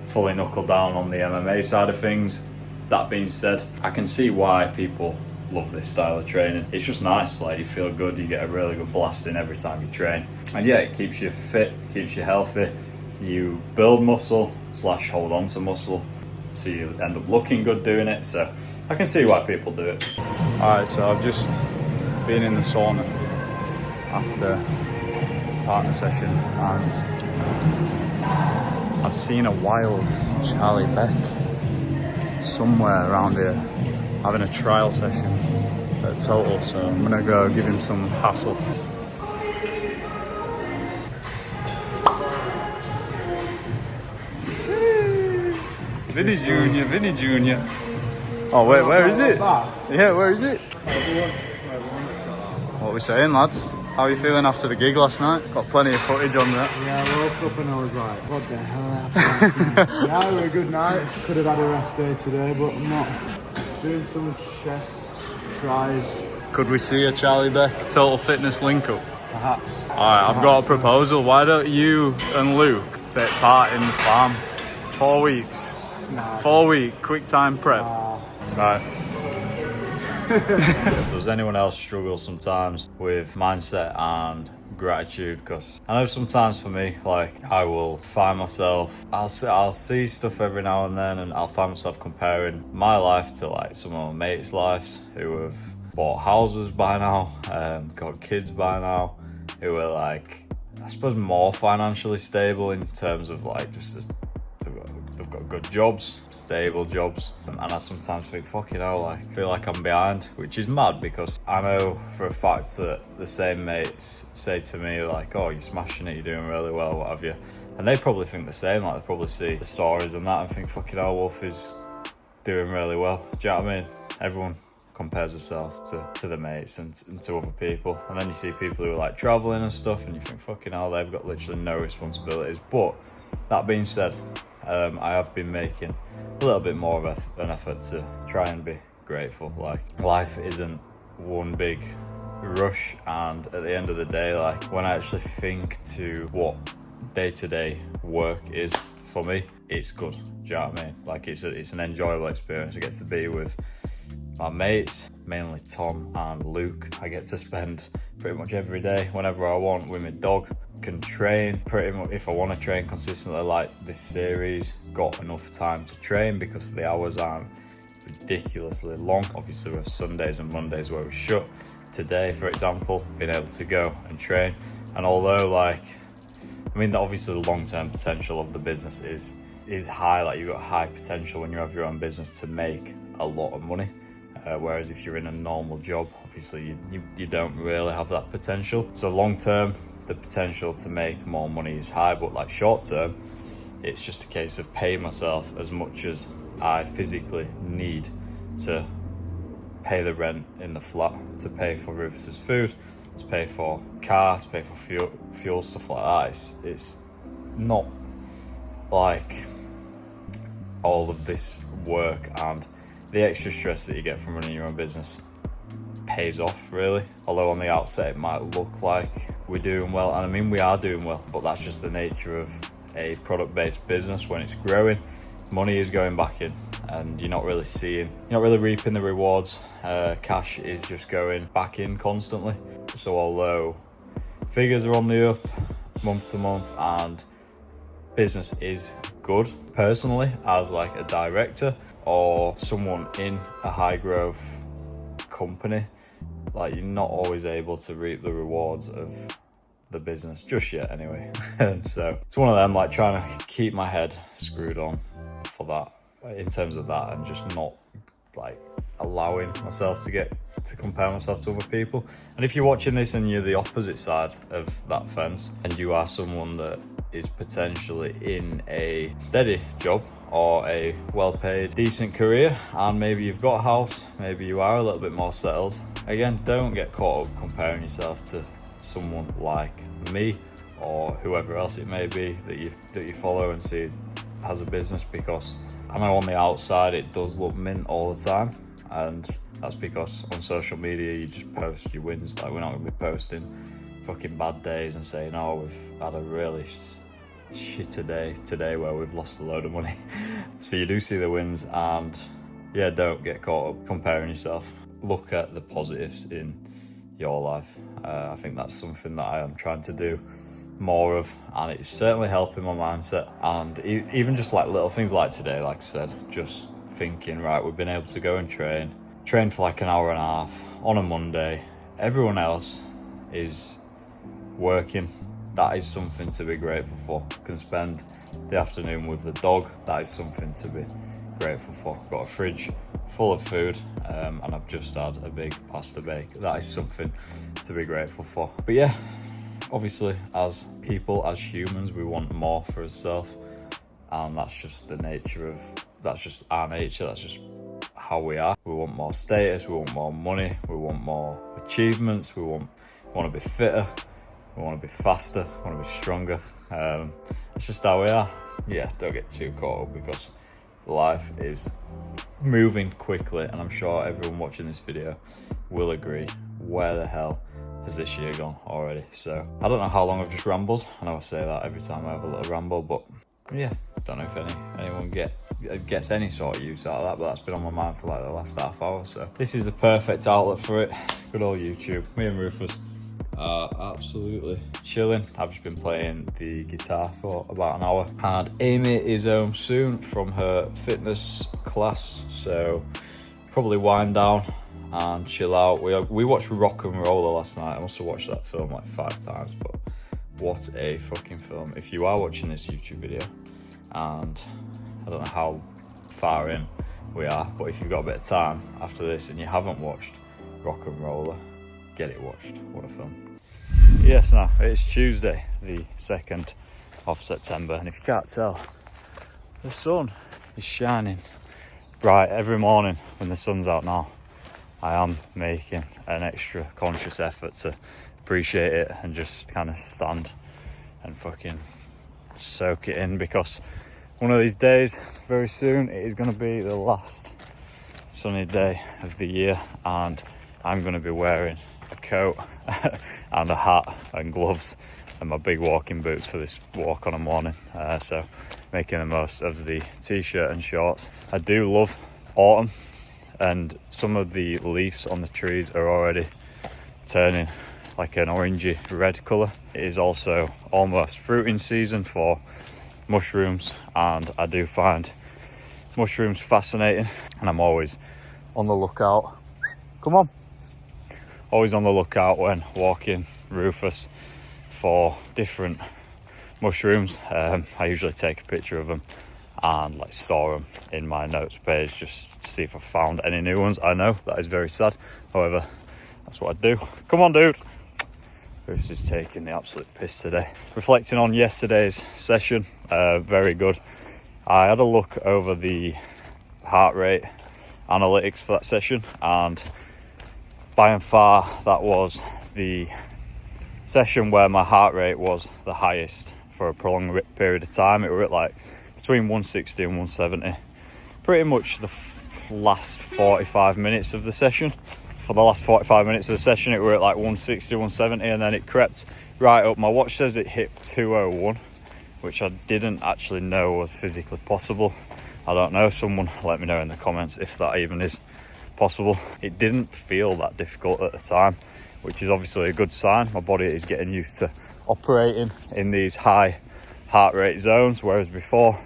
fully knuckle down on the MMA side of things. That being said, I can see why people love this style of training. It's just nice, like you feel good, you get a really good blast in every time you train. And yeah, it keeps you fit, keeps you healthy. You build muscle / hold on to muscle, so you end up looking good doing it. So I can see why people do it. Alright, so I've just been in the sauna after partner session, and I've seen a wild Charlie Beck somewhere around here having a trial session at Total, so I'm gonna go give him some hassle. Vinny Junior. Oh wait, where is it? Yeah, where is it? What are we saying, lads? How are you feeling after the gig last night? Got plenty of footage on that. Yeah, I woke up and I was like, what the hell happened last night? Yeah, it was a good night. Could have had a rest day today, but I'm not. Doing some chest tries. Could we see a Charlie Beck Total Fitness link up? Perhaps. Alright, I've got a proposal. Why don't you and Luke take part in the farm? 4 weeks. Nah. 4 week quick time prep. Right. If there's anyone else struggles sometimes with mindset and gratitude, because I know sometimes for me, like I will find myself, I'll see stuff every now and then, and I'll find myself comparing my life to like some of my mates' lives who have bought houses by now, got kids by now, who are like, I suppose, more financially stable in terms of like just they've got good jobs, stable jobs, and I sometimes think, fucking hell, like, I feel like I'm behind, which is mad, because I know for a fact that the same mates say to me like, oh, you're smashing it, you're doing really well, what have you, and they probably think the same. Like, they probably see the stories and that and think, fucking hell, Wolfie's doing really well. Do you know what I mean? Everyone compares herself to the mates and to other people, and then you see people who are like traveling and stuff, and you think, fucking hell, they've got literally no responsibilities. But that being said, I have been making a little bit more of an effort to try and be grateful. Like, life isn't one big rush, and at the end of the day, like, when I actually think to what day-to-day work is for me, it's good. Do you know what I mean? Like, it's an enjoyable experience. I get to be with my mates, mainly Tom and Luke. I get to spend pretty much every day whenever I want with my dog. Can train pretty much if I want to train consistently. Like this series, got enough time to train because the hours aren't ridiculously long. Obviously, we have Sundays and Mondays where we shut. Today, for example, being able to go and train, and although, like, I mean, obviously the long-term potential of the business is high. Like, you've got high potential when you have your own business to make a lot of money. Whereas if you're in a normal job, obviously you don't really have that potential. So long term, the potential to make more money is high, but like short term, It's just a case of paying myself as much as I physically need to pay the rent in the flat, to pay for Rufus's food, to pay for car, to pay for fuel, stuff like that. It's not like all of this work and the extra stress that you get from running your own business pays off, really. Although on the outset it might look like we're doing well, and I mean we are doing well, but that's just the nature of a product-based business. When it's growing, money is going back in, and you're not really reaping the rewards. Cash is just going back in constantly. So although figures are on the up month to month and business is good, personally, as like a director or someone in a high growth company, like you're not always able to reap the rewards of the business just yet anyway. So it's one of them, like trying to keep my head screwed on for that, in terms of that, and just not like allowing myself to compare myself to other people. And if you're watching this and you're the opposite side of that fence, and you are someone that is potentially in a steady job or a well-paid, decent career, and maybe you've got a house, maybe you are a little bit more settled, again, don't get caught up comparing yourself to someone like me or whoever else it may be that you follow and see has a business, because I know on the outside it does look mint all the time, and that's because on social media you just post your wins. Like, we're not going to be posting fucking bad days and saying, oh, we've had a really shit today where we've lost a load of money. So you do see the wins, and yeah, don't get caught up comparing yourself. Look at the positives in your life. I think that's something that I am trying to do more of, and it's certainly helping my mindset. And even just like little things like today, like I said, just thinking, right, we've been able to go and train for like an hour and a half on a Monday. Everyone else is working. That is something to be grateful for. Can spend the afternoon with the dog. That is something to be grateful for. Got a fridge full of food, and I've just had a big pasta bake. That is something to be grateful for. But yeah, obviously as people, as humans, we want more for ourselves, and that's just our nature, that's just how we are. We want more status, we want more money, we want more achievements, we want to be fitter, we want to be faster, we want to be stronger. It's just how we are. Yeah, don't get too caught up, because life is moving quickly, and I'm sure everyone watching this video will agree. Where the hell has this year gone already? So I don't know how long I've just rambled. I know I say that every time I have a little ramble, but yeah, don't know if anyone gets any sort of use out of that, but that's been on my mind for like the last half hour. So this is the perfect outlet for it. Good old YouTube. Me and Rufus are absolutely chilling. I've just been playing the guitar for about an hour, and Amy is home soon from her fitness class, so probably wind down and chill out. We watched Rock and Roller last night. I must have watched that film like 5 times, but what a fucking film. If you are watching this YouTube video, and I don't know how far in we are, but if you've got a bit of time after this and you haven't watched Rock and Roller, get it watched. What a film. Yes, now it's Tuesday the 2nd of September, and if you can't tell, the sun is shining bright every morning. When the sun's out now, I am making an extra conscious effort to appreciate it and just kind of stand and fucking soak it in, because one of these days, very soon, it is going to be the last sunny day of the year, and I'm going to be wearing a coat and a hat and gloves and my big walking boots for this walk on a morning. So making the most of the t-shirt and shorts. I do love autumn, and some of the leaves on the trees are already turning like an orangey red colour. It is also almost fruiting season for mushrooms, and I do find mushrooms fascinating, and I'm always on the lookout. Come on. Always on the lookout when walking Rufus for different mushrooms. I usually take a picture of them and like store them in my notes page just to see if I found any new ones. I know that is very sad, however, that's what I do. Come on, dude. Bruce is taking the absolute piss today. Reflecting on yesterday's session, very good. I had a look over the heart rate analytics for that session, and by and far that was the session where my heart rate was the highest for a prolonged period of time. It were at like between 160 and 170 pretty much the last 45 minutes of the session. For the last 45 minutes of the session, it were at like 160, 170, and then it crept right up. My watch says it hit 201, which I didn't actually know was physically possible. I don't know, someone let me know in the comments if that even is possible. It didn't feel that difficult at the time, which is obviously a good sign. My body is getting used to operating in these high heart rate zones, whereas before,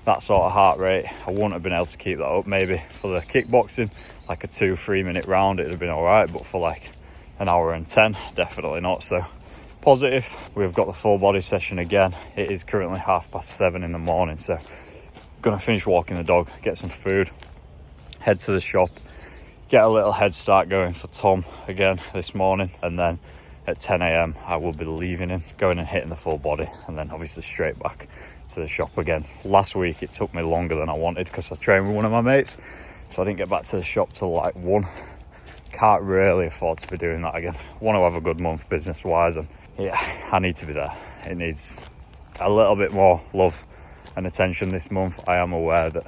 that sort of heart rate, I wouldn't have been able to keep that up. Maybe for the kickboxing, like a 2-3 minute round, it'd have been all right, but for like an hour and 10, definitely not. So positive. We've got the full body session again. It is currently 7:30 in the morning, so gonna finish walking the dog, get some food, head to the shop, get a little head start going for Tom again this morning, and then at 10 a.m. I will be leaving him, going and hitting the full body, and then obviously straight back to the shop again. Last week it took me longer than I wanted because I trained with one of my mates, so I didn't get back to the shop till like 1. Can't really afford to be doing that again. Want to have a good month business wise, and yeah, I need to be there. It needs a little bit more love and attention this month. I am aware that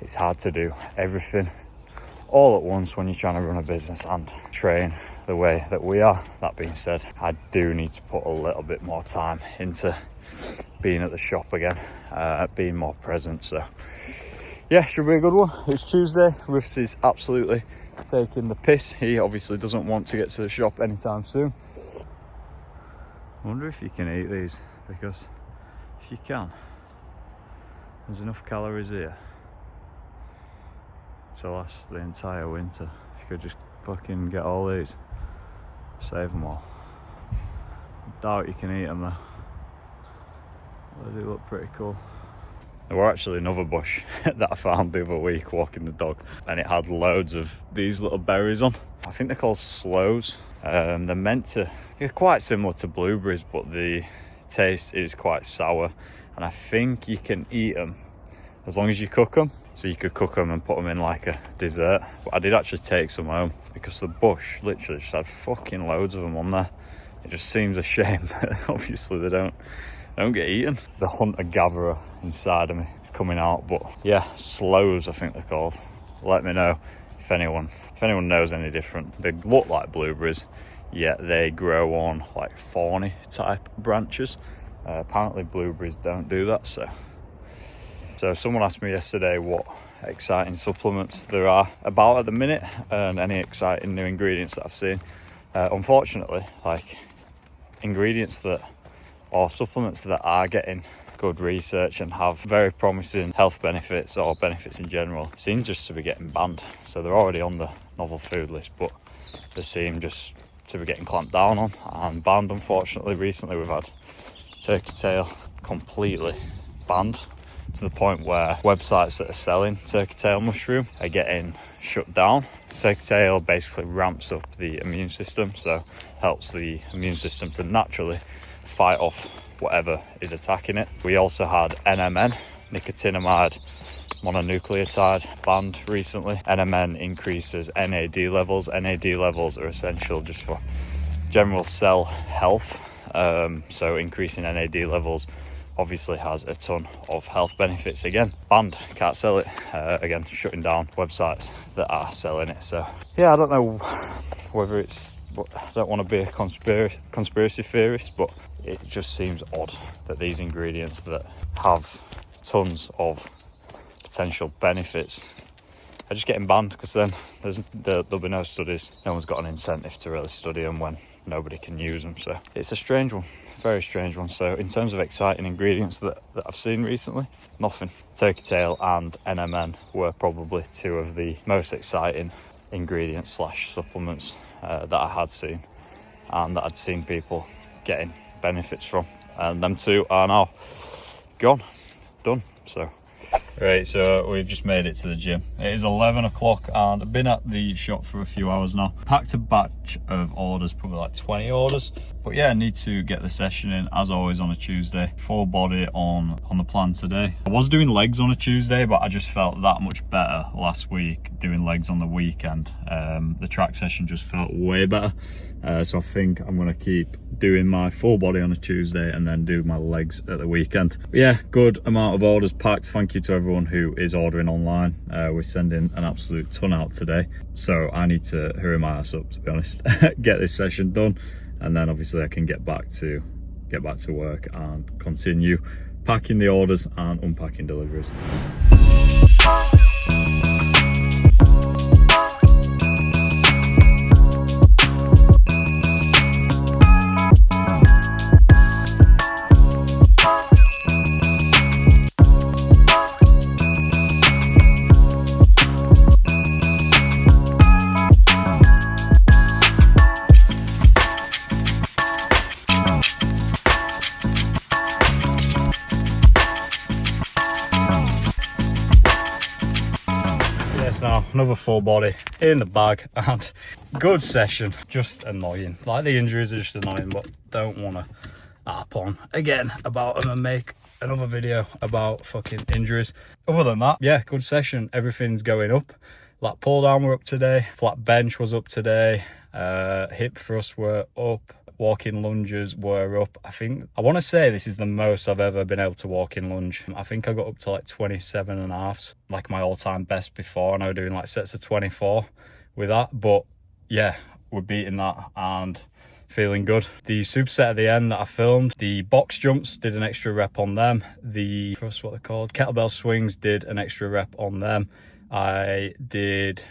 it's hard to do everything all at once when you're trying to run a business and train the way that we are. That being said, I do need to put a little bit more time into being at the shop again, being more present. So yeah, should be a good one. It's Tuesday. Rifts is absolutely taking the piss. He obviously doesn't want to get to the shop anytime soon. I wonder if you can eat these, because if you can, there's enough calories here to last the entire winter. If you could just fucking get all these, save them all. I doubt you can eat them though. They do look pretty cool. There were actually another bush that I found the other week walking the dog, and it had loads of these little berries on. I think they're called sloes. They're quite similar to blueberries, but the taste is quite sour, and I think you can eat them as long as you cook them. So you could cook them and put them in like a dessert. But I did actually take some home because the bush literally just had fucking loads of them on there. It just seems a shame that obviously they don't get eaten. The hunter-gatherer inside of me is coming out, but yeah, sloes I think they're called. Let me know if anyone knows any different. They look like blueberries, yet they grow on like thorny type branches. Apparently blueberries don't do that. So someone asked me yesterday what exciting supplements there are about at the minute and any exciting new ingredients that I've seen. Unfortunately, like ingredients or supplements that are getting good research and have very promising health benefits or benefits in general seem just to be getting banned. So they're already on the novel food list, but they seem just to be getting clamped down on and banned. Unfortunately, recently we've had turkey tail completely banned, to the point where websites that are selling turkey tail mushroom are getting shut down. Turkey tail basically ramps up the immune system, so helps the immune system to naturally fight off whatever is attacking it. We also had NMN, nicotinamide mononucleotide, banned recently. NMN increases NAD levels. NAD levels are essential just for general cell health. So increasing NAD levels obviously has a ton of health benefits. Again, banned, can't sell it. Again, shutting down websites that are selling it. So yeah, I don't know whether it's, I don't want to be a conspiracy theorist, but it just seems odd that these ingredients that have tons of potential benefits are just getting banned, because then there'll be no studies. No one's got an incentive to really study them when nobody can use them. So it's a strange one, very strange one. So in terms of exciting ingredients that I've seen recently, nothing. Turkey tail and NMN were probably two of the most exciting ingredients / supplements that I had seen and that I'd seen people getting benefits from, and them two are now gone, done. So Right, so we've just made it to the gym. It is 11 o'clock and I've been at the shop for a few hours now. Packed a batch of orders, probably like 20 orders. But yeah, I need to get the session in as always on a Tuesday. Full body on the plan today. I was doing legs on a Tuesday, but I just felt that much better last week doing legs on the weekend. The track session just felt way better. So I think I'm gonna keep doing my full body on a Tuesday and then do my legs at the weekend. But yeah, good amount of orders packed. Thank you to everyone who is ordering online. We're sending an absolute ton out today. So I need to hurry my ass up, to be honest, get this session done. And then obviously I can get back to work and continue packing the orders and unpacking deliveries. Now another full body in the bag and good session. Just annoying, like the injuries are just annoying, but don't want to harp on again about them and make another video about fucking injuries. Other than that, yeah, good session. Everything's going up. Lat pull down were up today, flat bench was up today, hip thrusts were up, walking lunges were up. I want to say this is the most I've ever been able to walk in lunge. I think I got up to like 27 and a half, like my all-time best before, and I was doing like sets of 24 with that. But yeah, we're beating that and feeling good. The superset at the end that I filmed, the box jumps, did an extra rep on them. The, what's what they're called, kettlebell swings, did an extra rep on them. I did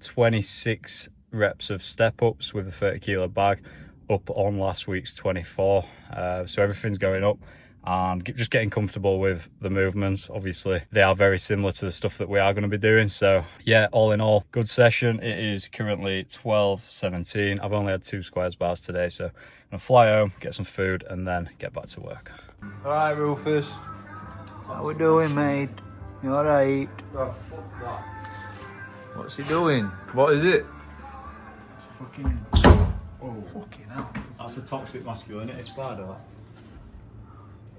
26 reps of step-ups with a 30-kilo bag, up on last week's 24. So everything's going up and just getting comfortable with the movements. Obviously they are very similar to the stuff that we are going to be doing. So yeah, all in all, good session. It is currently 12:17. I've only had 2 squares bars today, so I'm gonna fly home, get some food and then get back to work. All right, Rufus. How we doing, mate? You all right? Oh, fuck that. What's he doing? What is it? It's a fucking... Oh, fucking hell. That's a toxic masculinity spider,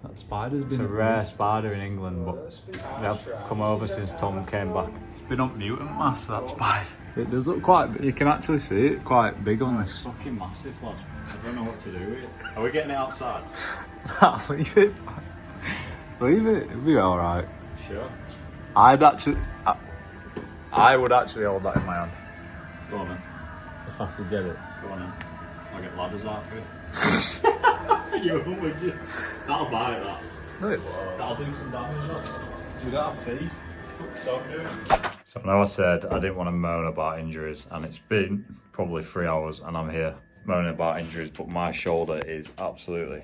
That spider's It's a rare spider in England, but they've come over since Tom came back. It's been up mutant mass, that spider. It does look quite, you can actually see it quite big on It's this. fucking massive, lad. I don't know what to do with it. Are we getting it outside? Leave it. Leave it, it'll be alright. Sure. I would actually hold that in my hand. Go on then. If I could get it. Go on then. I'll get ladders out for you. You won't, would you? That'll buy it, that. No, it won't. That'll do some damage, that. We don't have teeth. Stop doing it. So I know I said I didn't want to moan about injuries, and it's been probably 3 hours and I'm here moaning about injuries, but my shoulder is absolutely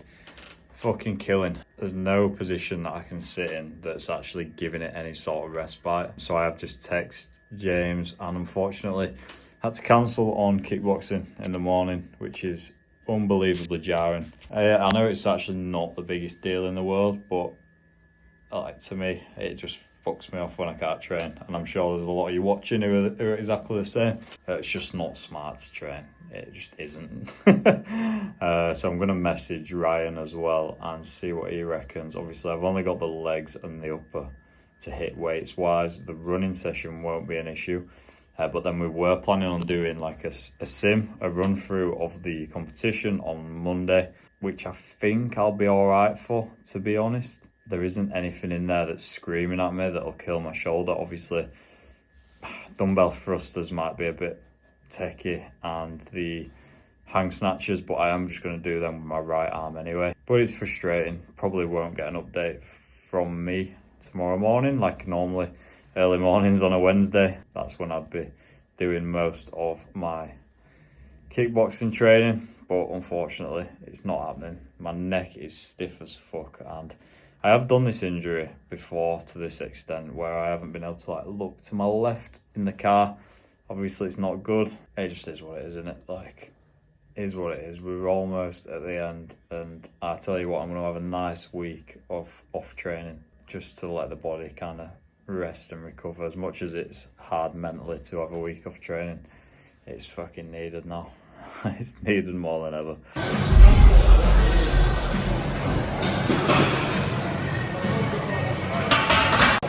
fucking killing. There's no position that I can sit in that's actually giving it any sort of respite. So I have just texted James and unfortunately had to cancel on kickboxing in the morning, which is unbelievably jarring. I know it's actually not the biggest deal in the world, but like to me, it just fucks me off when I can't train. And I'm sure there's a lot of you watching who are exactly the same. It's just not smart to train. It just isn't. So I'm going to message Ryan as well and see what he reckons. Obviously, I've only got the legs and the upper to hit weights wise. The running session won't be an issue. But then we were planning on doing like a run through of the competition on Monday, which I think I'll be all right for, to be honest. There isn't anything in there that's screaming at me that'll kill my shoulder. Obviously, dumbbell thrusters might be a bit techie and the hang snatchers, but I am just going to do them with my right arm anyway. But it's frustrating. Probably won't get an update from me tomorrow morning like normally. Early mornings on a Wednesday, that's when I'd be doing most of my kickboxing training, but unfortunately it's not happening. My neck is stiff as fuck, and I have done this injury before to this extent where I haven't been able to like look to my left in the car. Obviously it's not good. It just is what it is, isn't it? Like, it is what it is. We're almost at the end, and I tell you what, I'm going to have a nice week of off training just to let the body kind of rest and recover. As much as it's hard mentally to have a week of training, it's fucking needed now. It's needed more than ever.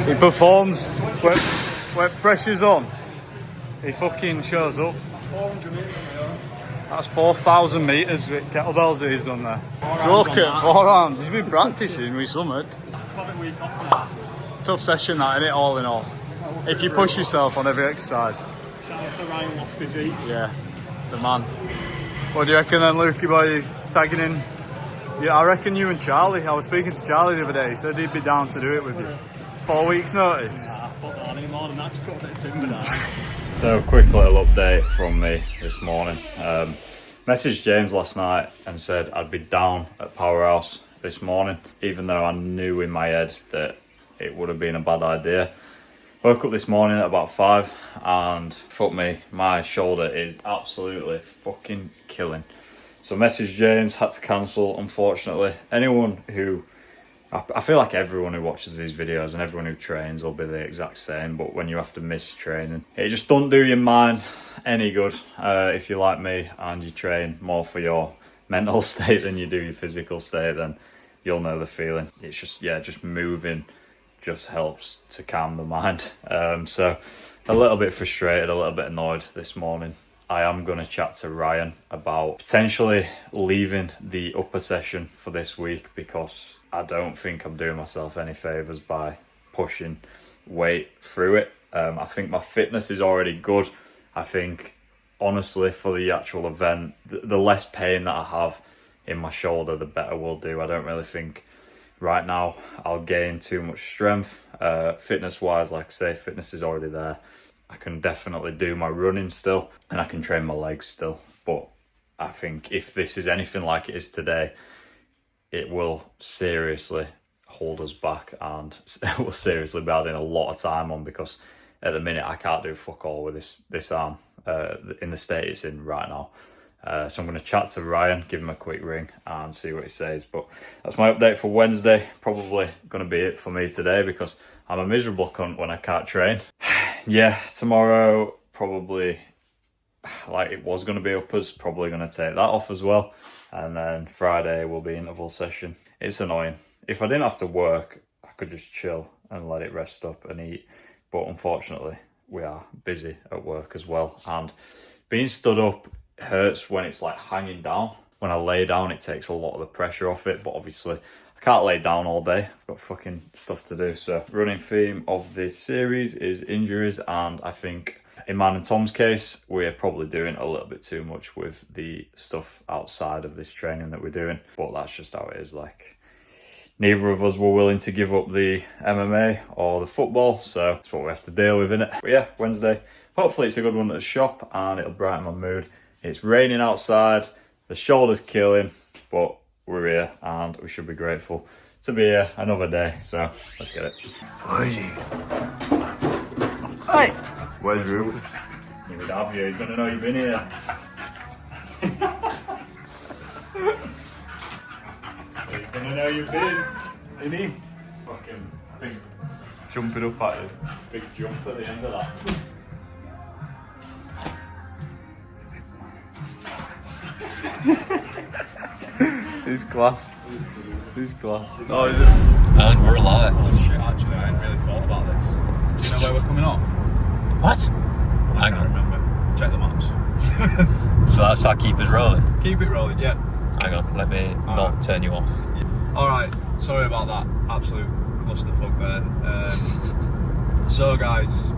He performs when pressure's on. He fucking shows up. 400 metres. That's 4,000 metres with kettlebells that he's done there. Look at forearms. He's been practising with Summit. Tough session that, innit, all in all. If you push yourself on every exercise. Shout out to Ryan off physique. Yeah, the man. What do you reckon then, Lukey boy? You tagging in? Yeah, I reckon you and Charlie. I was speaking to Charlie the other day. He said he'd be down to do it with you. 4 weeks notice. I thought I need more than that to cut a bit of timber down. So, quick little update from me this morning. Messaged James last night and said I'd be down at Powerhouse this morning, even though I knew in my head that it would have been a bad idea. Woke up this morning at about 5 and fuck me, my shoulder is absolutely fucking killing. So messaged James, had to cancel, unfortunately. Anyone who, I feel like everyone who watches these videos and everyone who trains will be the exact same, but when you have to miss training, it just don't do your mind any good. If you're like me and you train more for your mental state than you do your physical state, then you'll know the feeling. It's just, yeah, just moving just helps to calm the mind. So a little bit frustrated, a little bit annoyed this morning. I am going to chat to Ryan about potentially leaving the upper session for this week because I don't think I'm doing myself any favours by pushing weight through it. I think my fitness is already good. I think, honestly, for the actual event, the less pain that I have in my shoulder, the better we'll do. I don't really think right now I'll gain too much strength. Fitness-wise, like I say, fitness is already there. I can definitely do my running still, and I can train my legs still. But I think if this is anything like it is today, it will seriously hold us back and we'll seriously be adding a lot of time on because at the minute I can't do fuck all with this arm in the state it's in right now. So I'm going to chat to Ryan, give him a quick ring and see what he says. But that's my update for Wednesday. Probably going to be it for me today because I'm a miserable cunt when I can't train. Yeah, tomorrow probably, like it was going to be uppers, probably going to take that off as well. And then Friday will be interval session. It's annoying. If I didn't have to work, I could just chill and let it rest up and eat. But unfortunately, we are busy at work as well. And being stood up hurts when it's like hanging down. When I lay down, it takes a lot of the pressure off it. But obviously, I can't lay down all day. I've got fucking stuff to do. So running theme of this series is injuries. And I think in mine and Tom's case, we're probably doing a little bit too much with the stuff outside of this training that we're doing. But that's just how it is. Like, neither of us were willing to give up the MMA or the football. So that's what we have to deal with, innit? But yeah, Wednesday. Hopefully it's a good one at the shop and it'll brighten my mood. It's raining outside. The shoulder's killing. But we're here and we should be grateful to be here another day. So let's get it. Where's he? Hey! Where's Wolfie? He would have you. He's going to know you've been here. He's going to know you've been. Isn't he? Fucking big jumping up at you. Big jump at the end of that. He's class. He's class. Oh, is it? And we're live. Oh shit, actually, I hadn't really thought about this. Do you know where we're coming off? What? I can't remember. Check the maps. So that's our keep us rolling. Keep it rolling, yeah. Hang on, let me not turn you off. Alright, sorry about that. Absolute clusterfuck there. So guys,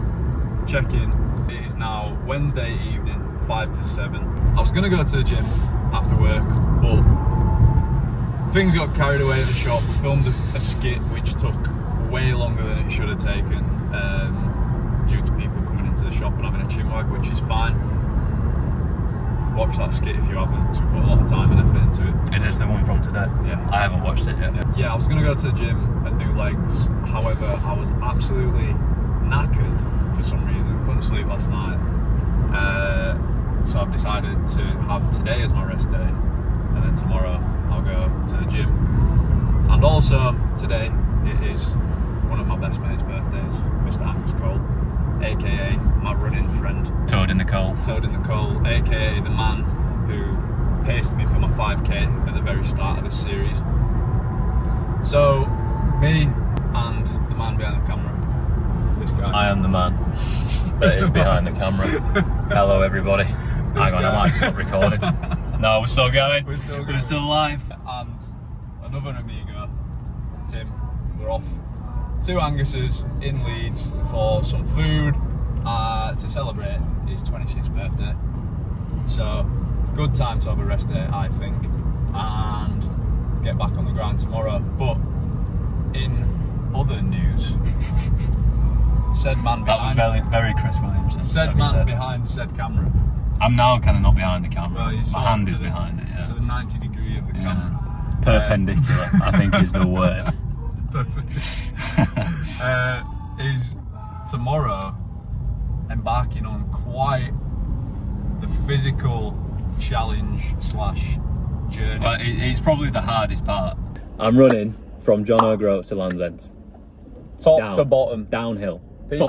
check in. It is now Wednesday evening, 5 to 7. I was going to go to the gym after work, but things got carried away at the shop. We filmed a skit which took way longer than it should have taken due to people coming into the shop and having a chinwag, which is fine. Watch that skit if you haven't, because we put a lot of time and effort into it. Is this the one from today? Yeah. I haven't watched it yet. Yeah, I was going to go to the gym and do legs. However, I was absolutely knackered for some reason. Couldn't sleep last night. So I've decided to have today as my rest day. And then tomorrow I'll go to the gym. And also today it is one of my best mates' birthdays, Mr. Alex Cole, aka my running friend. Toad in the coal. Toad in the Cole, aka the man who paced me for my 5k at the very start of this series. So, me and the man behind the camera, this guy. I am the man that is behind the camera. Hello, everybody. Hang on, I might stop recording. No, we're still going. We're still going. We're still live. And another amigo, Tim. We're off to Angus's in Leeds for some food to celebrate his 26th birthday. So, good time to have a rest day, I think, and get back on the ground tomorrow. But in other news, said man That was behind very Chris Williamson. said man behind said camera. I'm now kind of not behind the camera. Well, he's My sort of hand to is the- behind it. Yeah. To the 90 degree of the camera. Perpendicular, I think is the word. Perfect. Is tomorrow embarking on quite the physical challenge / journey. Well, it's probably the hardest part. I'm running from John O'Groats to Land's End. Top Down. to bottom. Downhill. People-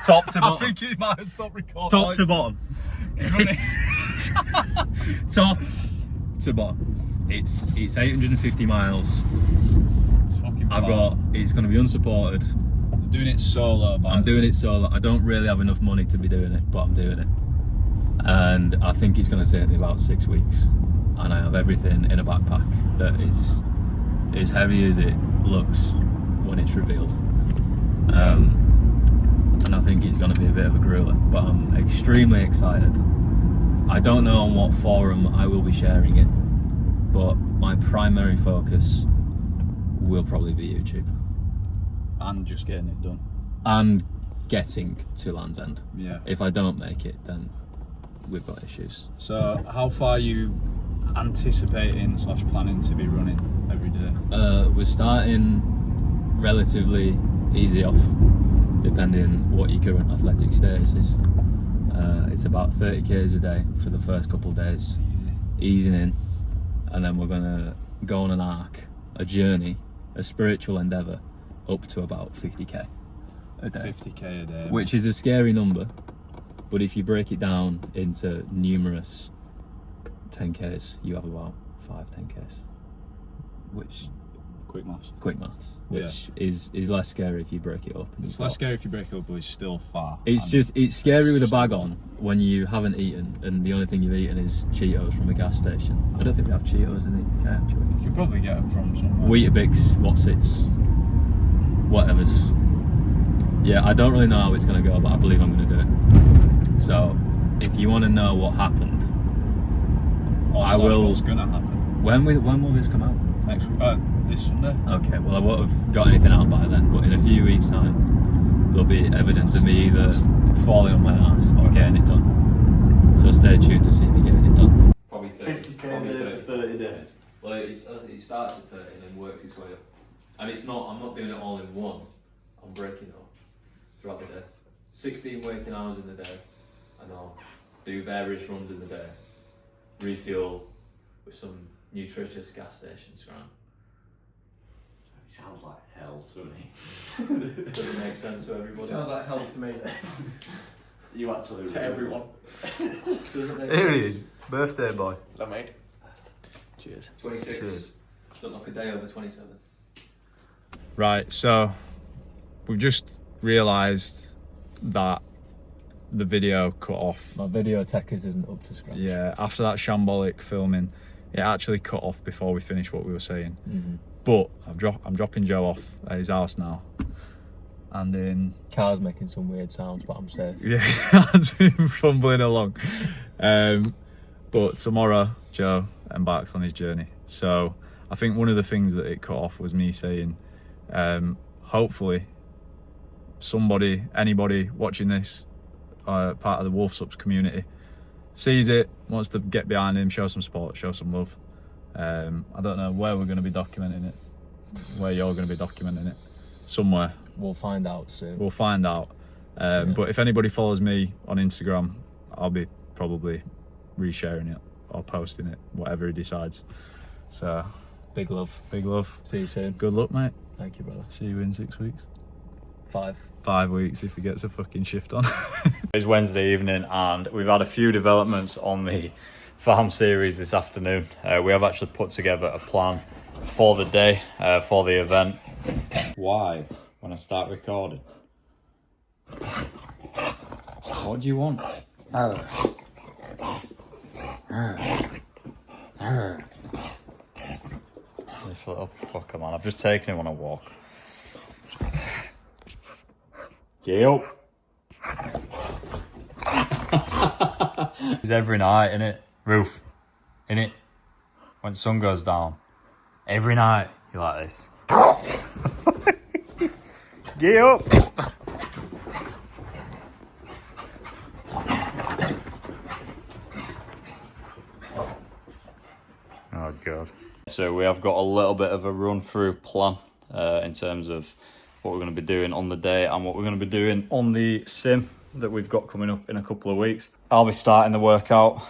Top to I bottom. think he might have stopped recording. Top to bottom. Top to bottom. It's 850 miles. It's going to be unsupported. Doing it solo. I'm doing it solo. I don't really have enough money to be doing it, but I'm doing it. And I think it's going to take me about 6 weeks. And I have everything in a backpack that is as heavy as it looks when it's revealed. And I think it's going to be a bit of a grueler, but I'm extremely excited. I don't know on what forum I will be sharing it, but my primary focus will probably be YouTube. And just getting it done. And getting to Land's End. Yeah. If I don't make it, then we've got issues. So, how far are you anticipating / planning to be running every day? We're starting relatively easy off, depending what your current athletic status is. It's about 30 k's a day for the first couple of days, easing in, and then we're gonna go on an arc, a journey, a spiritual endeavour, up to about 50k a day. 50k a day. Which is a scary number, but if you break it down into numerous 10k's, you have about 10k's, which quick maths. quick maths, which is less scary if you break it up. It's less scary if you break it up, but it's still far. It's scary with a bag on when you haven't eaten and the only thing you've eaten is Cheetos from a gas station. I don't think we have Cheetos in the UK actually. You could probably get them from somewhere. Weetabix, Watsits, whatever's. Yeah, I don't really know how it's going to go, but I believe I'm going to do it. So, if you want to know what happened, Or I will. What's gonna happen When will this come out? next week? This Sunday. Okay, well I won't have got anything out by then, but in a few weeks' time, there'll be evidence of me either falling on my ass or getting it done. So stay tuned to see me getting it done. Probably 50k a day for 30 days. Well, it starts at 30 and then works its way up. And I'm not doing it all in one. I'm breaking it up throughout the day. 16 waking hours in the day, and I'll do various runs in the day. Refuel with some nutritious gas stations around. It sounds like hell to me. Does it make sense to everybody? Sounds like hell to me. You actually To everyone. Doesn't make Here he sense. is, birthday boy. That mate. Cheers. 26. Cheers. Don't look a day over 27. Right, so we've just realised that the video cut off. My video techers isn't up to scratch. Yeah, after that shambolic filming, it actually cut off before we finished what we were saying. Mm-hmm. But I'm dropping Joe off at his house now, and in Car's making some weird sounds, but I'm safe. yeah, has been fumbling along. But tomorrow, Joe embarks on his journey. So I think one of the things that it cut off was me saying, hopefully, anybody watching this, part of the Wolf Subs community, sees it, wants to get behind him, show some support, show some love. I don't know where we're going to be documenting it, where you're going to be documenting it, somewhere. We'll find out soon. We'll find out. But if anybody follows me on Instagram, I'll be probably resharing it or posting it, whatever he decides. So, Big love. big love. See you soon. Good luck, mate. Thank you, brother. See you in 6 weeks. 5 weeks if he gets a fucking shift on. It's Wednesday evening and we've had a few developments on the farm series this afternoon. We have actually put together a plan for the day, for the event. Why? When I start recording? What do you want? This little fucker, man. I've just taken him on a walk. Get up. It's every night, innit? Roof. Innit? When sun goes down. Every night, you're like this. Get up. Oh, God. So we have got a little bit of a run through plan in terms of what we're going to be doing on the day and what we're going to be doing on the sim that we've got coming up in a couple of weeks. I'll be starting the workout,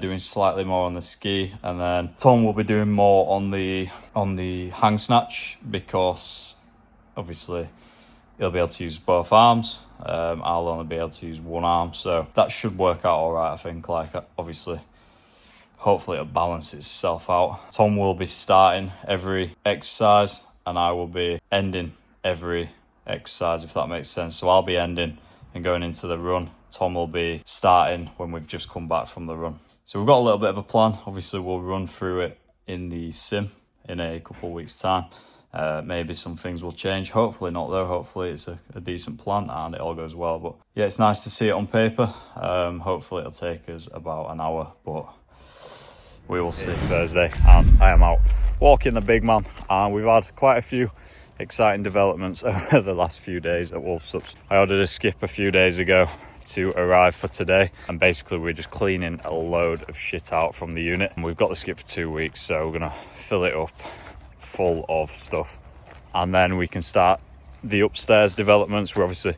doing slightly more on the ski, and then Tom will be doing more on the hang snatch because obviously he'll be able to use both arms. I'll only be able to use one arm, so that should work out all right. I think, like, obviously, hopefully it'll balance itself out. Tom will be starting every exercise and I will be ending every exercise, if that makes sense. So I'll be ending and going into the run. Tom will be starting when we've just come back from the run. So we've got a little bit of a plan. Obviously we'll run through it in the sim in a couple of weeks time. Maybe some things will change. Hopefully not though. Hopefully it's a decent plan and it all goes well. But yeah, it's nice to see it on paper. Hopefully it'll take us about an hour, but we will see. It's Thursday and I am out walking the big man, and we've had quite a few exciting developments over the last few days at Wolfsups. I ordered a skip a few days ago to arrive for today, and basically we're just cleaning a load of shit out from the unit, and we've got the skip for 2 weeks, so we're gonna fill it up full of stuff and then we can start the upstairs developments. We're obviously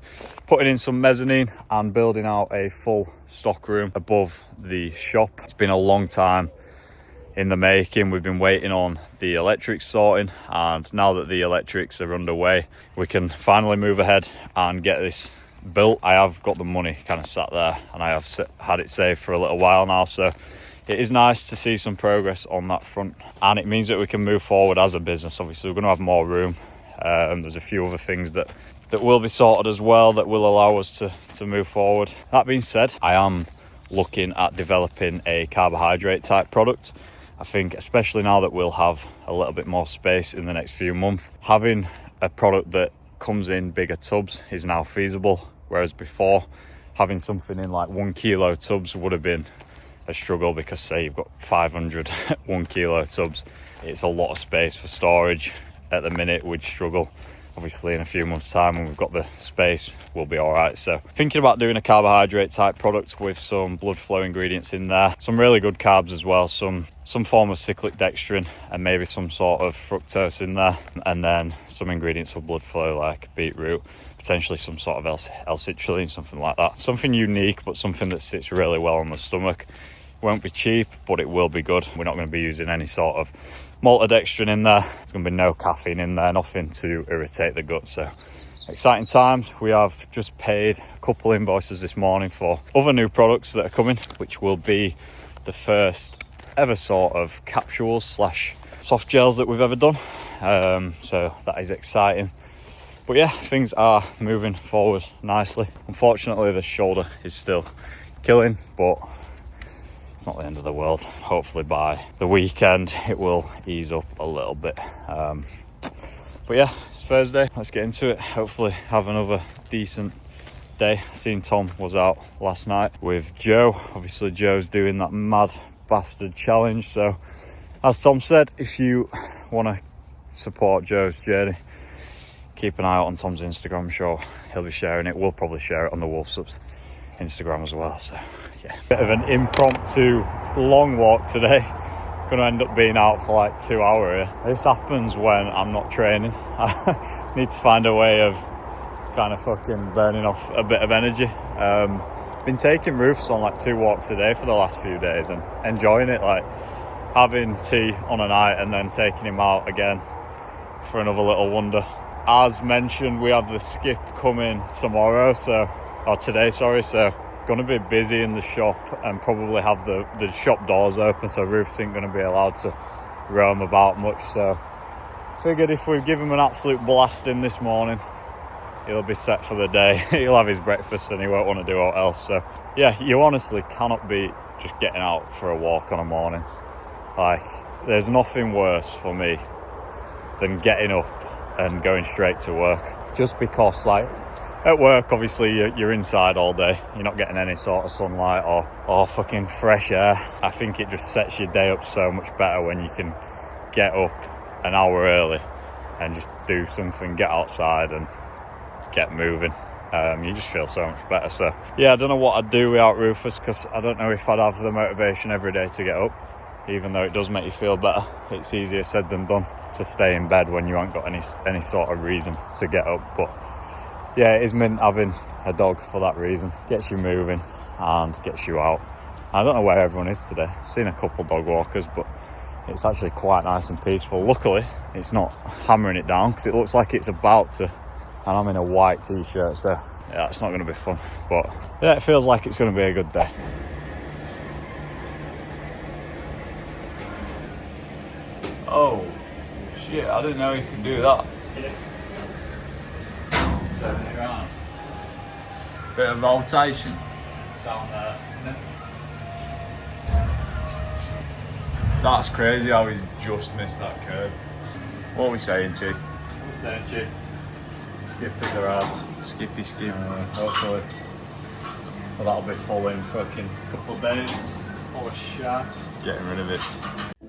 putting in some mezzanine and building out a full stock room above the shop. It's been a long time in the making. We've been waiting on the electrics sorting, and now that the electrics are underway, we can finally move ahead and get this built. I have got the money kind of sat there and I have had it saved for a little while now, so it is nice to see some progress on that front, and it means that we can move forward as a business. Obviously we're going to have more room. There's a few other things that will be sorted as well that will allow us to move forward. That being said, I am looking at developing a carbohydrate type product. I think especially now that we'll have a little bit more space in the next few months, having a product that comes in bigger tubs is now feasible, whereas before having something in like 1 kilo tubs would have been a struggle, because say you've got 500 1 kilo tubs, it's a lot of space for storage. At the minute we'd struggle. Obviously in a few months time when we've got the space we'll be all right. So thinking about doing a carbohydrate type product with some blood flow ingredients in there, some really good carbs as well, some form of cyclic dextrin and maybe some sort of fructose in there, and then some ingredients for blood flow like beetroot, potentially some sort of L-citrulline, something like that. Something unique, but something that sits really well on the stomach. Won't be cheap, but it will be good. We're not going to be using any sort of maltodextrin in there. There's going to be no caffeine in there, nothing to irritate the gut. So exciting times. We have just paid a couple invoices this morning for other new products that are coming, which will be the first ever sort of capsules / soft gels that we've ever done. So that is exciting. But yeah, things are moving forward nicely. Unfortunately, the shoulder is still killing, but it's not the end of the world. Hopefully by the weekend it will ease up a little bit. But yeah, it's Thursday. Let's get into it. Hopefully have another decent day. I seen Tom was out last night with Joe. Obviously Joe's doing that mad bastard challenge. So as Tom said, if you want to support Joe's journey, keep an eye out on Tom's Instagram. I'm sure he'll be sharing it. We'll probably share it on the Wolfsups Instagram as well. So yeah, bit of an impromptu long walk today. Gonna end up being out for like 2 hours here. This happens when I'm not training. I need to find a way of kind of fucking burning off a bit of energy. Been taking Roofs on like 2 walks a day for the last few days and enjoying it, like having tea on a night and then taking him out again for another little wonder. as mentioned, we have the skip coming tomorrow, or today, sorry, so gonna be busy in the shop and probably have the shop doors open, so Rufus ain't gonna be allowed to roam about much, so figured if we give him an absolute blasting this morning, he'll be set for the day. He'll have his breakfast and he won't want to do what else. So yeah, you honestly cannot beat just getting out for a walk on a morning. Like, there's nothing worse for me than getting up and going straight to work, just because like at work obviously you're inside all day, you're not getting any sort of sunlight or fucking fresh air. I think it just sets your day up so much better when you can get up an hour early and just do something, get outside and get moving. You just feel so much better. So yeah, I don't know what I'd do without Rufus, because I don't know if I'd have the motivation every day to get up, even though it does make you feel better. It's easier said than done to stay in bed when you haven't got any sort of reason to get up. But yeah, it is mint having a dog for that reason. Gets you moving and gets you out. I don't know where everyone is today. I've seen a couple dog walkers, but it's actually quite nice and peaceful. Luckily, it's not hammering it down, because it looks like it's about to, and I'm in a white t-shirt, so yeah, it's not going to be fun. But yeah, it feels like it's going to be a good day. Oh, shit, I didn't know you could do that. Yeah. Turn it around. Bit of rotation. Sound there, isn't it? That's crazy how he's just missed that curve. What are we saying, Chi? What are we saying, Chi? Skippers around. Skippy skip. Hopefully. Well, that'll be full in fucking couple of days. Full of shit. Getting rid of it.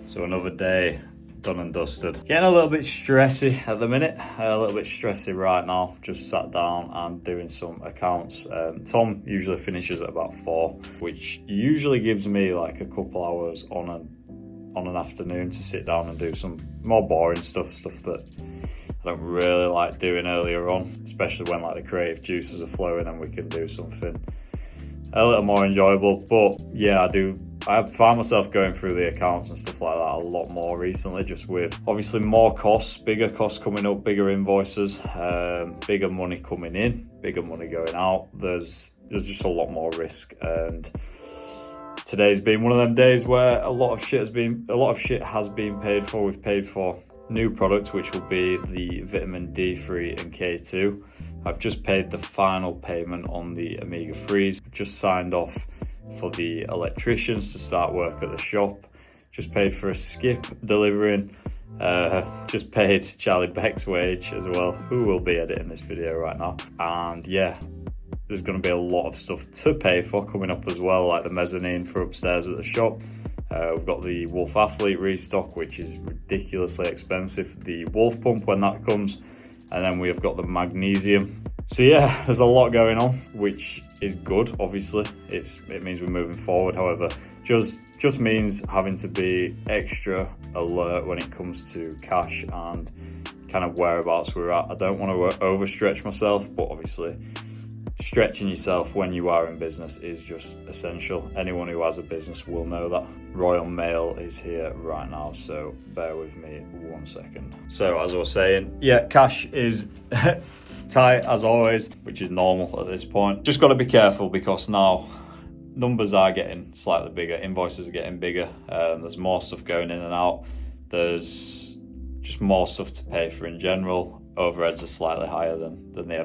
So another day done and dusted. Getting a little bit stressy at the minute. A little bit stressy right now. Just sat down and doing some accounts. Tom usually finishes at about 4, which usually gives me like a couple hours on an afternoon to sit down and do some more boring stuff that I don't really like doing earlier on, especially when like the creative juices are flowing and we can do something a little more enjoyable. But yeah, I find myself going through the accounts and stuff like that a lot more recently, just with obviously more costs, bigger costs coming up, bigger invoices, bigger money coming in, bigger money going out. There's just a lot more risk, and today's been one of them days where a lot of shit has been paid for. We've paid for new products, which will be the vitamin D3 and K2. I've just paid the final payment on the omega-3s. Just signed off for the electricians to start work at the shop. Just paid for a skip delivering. Just paid Charlie Beck's wage as well, who will be editing this video right now. And yeah, there's going to be a lot of stuff to pay for coming up as well, like the mezzanine for upstairs at the shop. We've got the Wolf Athlete restock, which is ridiculously expensive. The Wolf Pump when that comes. And then we've got the magnesium. So yeah, there's a lot going on, which is good, obviously. It means we're moving forward. However, just means having to be extra alert when it comes to cash and kind of whereabouts we're at. I don't want to overstretch myself, but obviously stretching yourself when you are in business is just essential. Anyone who has a business will know that. Royal Mail is here right now, so bear with me 1 second. So as I was saying, yeah, cash is tight as always, which is normal at this point. Just got to be careful, because now numbers are getting slightly bigger, invoices are getting bigger, there's more stuff going in and out, there's just more stuff to pay for in general. Overheads are slightly higher than they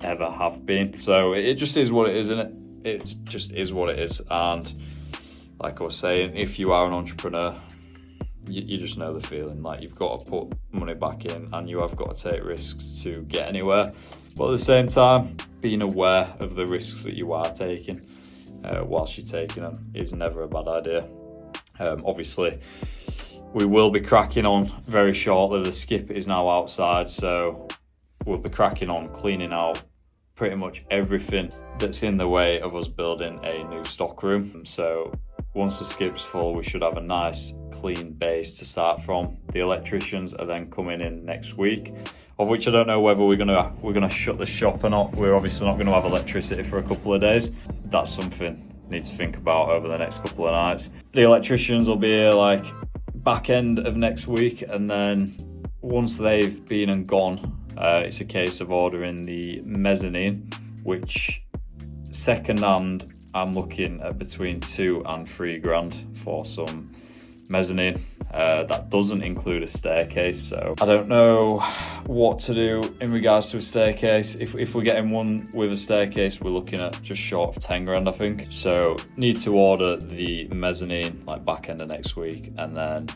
ever have been. So it just is what it is, isn't it? It just is what it is. And like I was saying, if you are an entrepreneur, you just know the feeling. Like, you've got to put money back in and you have got to take risks to get anywhere. But at the same time, being aware of the risks that you are taking whilst you're taking them is never a bad idea. Obviously, we will be cracking on very shortly. The skip is now outside, so we'll be cracking on cleaning out pretty much everything that's in the way of us building a new stock room. So once the skip's full, we should have a nice clean base to start from. The electricians are then coming in next week, of which I don't know whether we're gonna shut the shop or not. We're obviously not going to have electricity for a couple of days. That's something I need to think about over the next couple of nights. The electricians will be here like back end of next week, and then once they've been and gone, It's a case of ordering the mezzanine, which second-hand I'm looking at between £2,000 and £3,000 for some mezzanine. That doesn't include a staircase, so I don't know what to do in regards to a staircase. If we're getting one with a staircase, we're looking at just short of £10,000, I think. So need to order the mezzanine like back end of next week, and then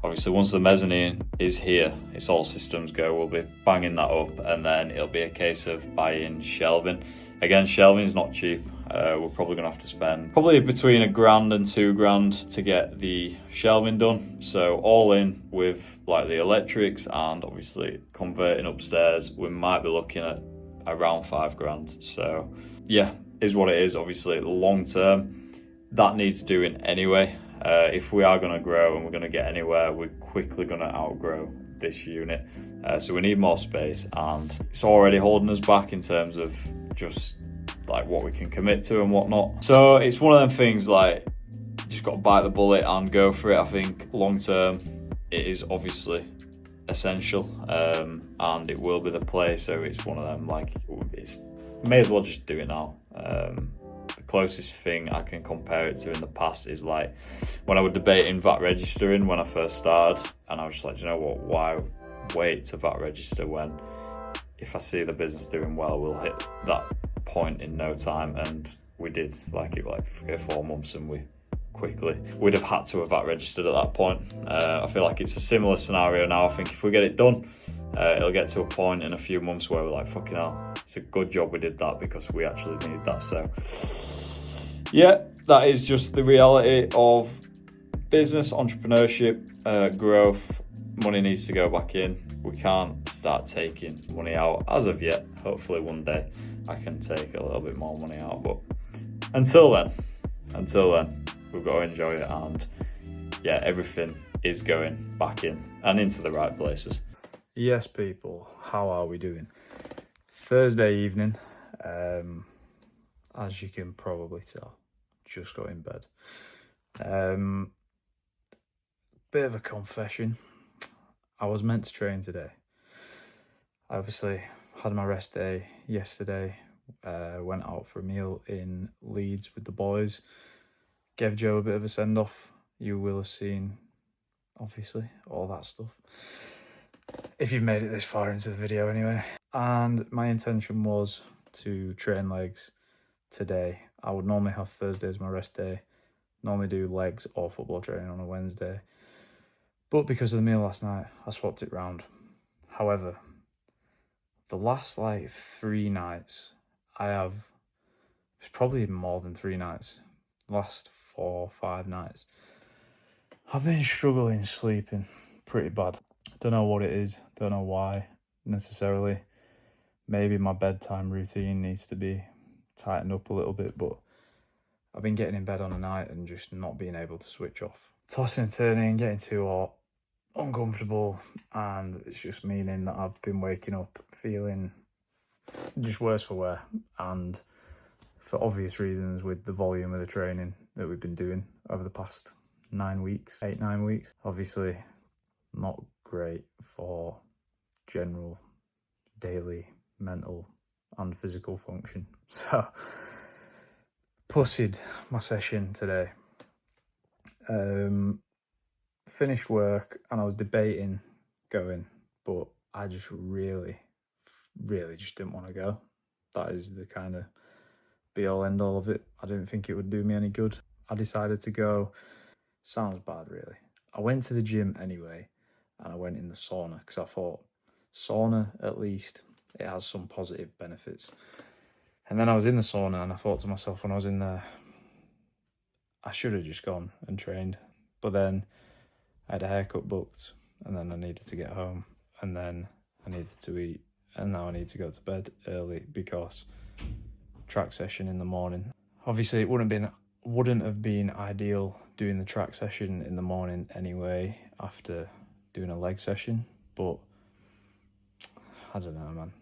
obviously once the mezzanine is here, it's all systems go, we'll be banging that up, and then it'll be a case of buying shelving. Again, shelving is not cheap. We're probably going to have to spend probably between £1,000 and £2,000 to get the shelving done. So all in with like the electrics and obviously converting upstairs, we might be looking at around £5,000. So yeah, is what it is. Obviously long term, that needs doing anyway. If we are going to grow and we're going to get anywhere, we're quickly going to outgrow this unit. So we need more space, and it's already holding us back in terms of just like what we can commit to and whatnot. So it's one of them things, like, just got to bite the bullet and go for it. I think long term it is obviously essential, and it will be the play. So it's one of them, like, it's may as well just do it now. The closest thing I can compare it to in the past is like when I was debating VAT registering when I first started, and I was just like, you know what, why wait to VAT register when if I see the business doing well, we'll hit that point in no time. And we did, like, it like 3 or 4 months, and we'd have had to have VAT registered at that point. I feel like it's a similar scenario now. I think if we get it done, it'll get to a point in a few months where we're like, fucking hell, it's a good job we did that because we actually need that. So yeah, that is just the reality of business, entrepreneurship, growth. Money needs to go back in. We can't start taking money out as of yet. Hopefully one day I can take a little bit more money out, but until then, we've got to enjoy it. And yeah, everything is going back in and into the right places. Yes, people, how are we doing? Thursday evening, as you can probably tell, just got in bed. Bit of a confession. I was meant to train today. I obviously had my rest day yesterday, went out for a meal in Leeds with the boys, gave Joe a bit of a send-off. You will have seen, obviously, all that stuff, if you've made it this far into the video anyway. And my intention was to train legs today. I would normally have Thursday as my rest day, normally do legs or football training on a Wednesday. But because of the meal last night, I swapped it round. However, the last like 3 nights, it's probably even more than 3 nights, last 4 or 5 nights, I've been struggling sleeping pretty bad. Don't know what it is, don't know why necessarily. Maybe my bedtime routine needs to be tightened up a little bit, but I've been getting in bed on a night and just not being able to switch off. Tossing and turning, getting too hot, uncomfortable, and it's just meaning that I've been waking up feeling just worse for wear, and for obvious reasons with the volume of the training that we've been doing over the past 9 weeks, 8-9 weeks. Obviously not great for general daily mental and physical function. So pussied my session today. Finished work and I was debating going, but I just really just didn't want to go. That is the kind of be all end all of it. I didn't think it would do me any good. I decided to go. Sounds bad, really. I went to the gym anyway, and I went in the sauna because I thought sauna, at least it has some positive benefits. And then I was in the sauna and I thought to myself when I was in there, I should have just gone and trained. But then I had a haircut booked, and then I needed to get home, and then I needed to eat, and now I need to go to bed early because track session in the morning. Obviously it wouldn't have been ideal doing the track session in the morning anyway after doing a leg session, but I don't know, man.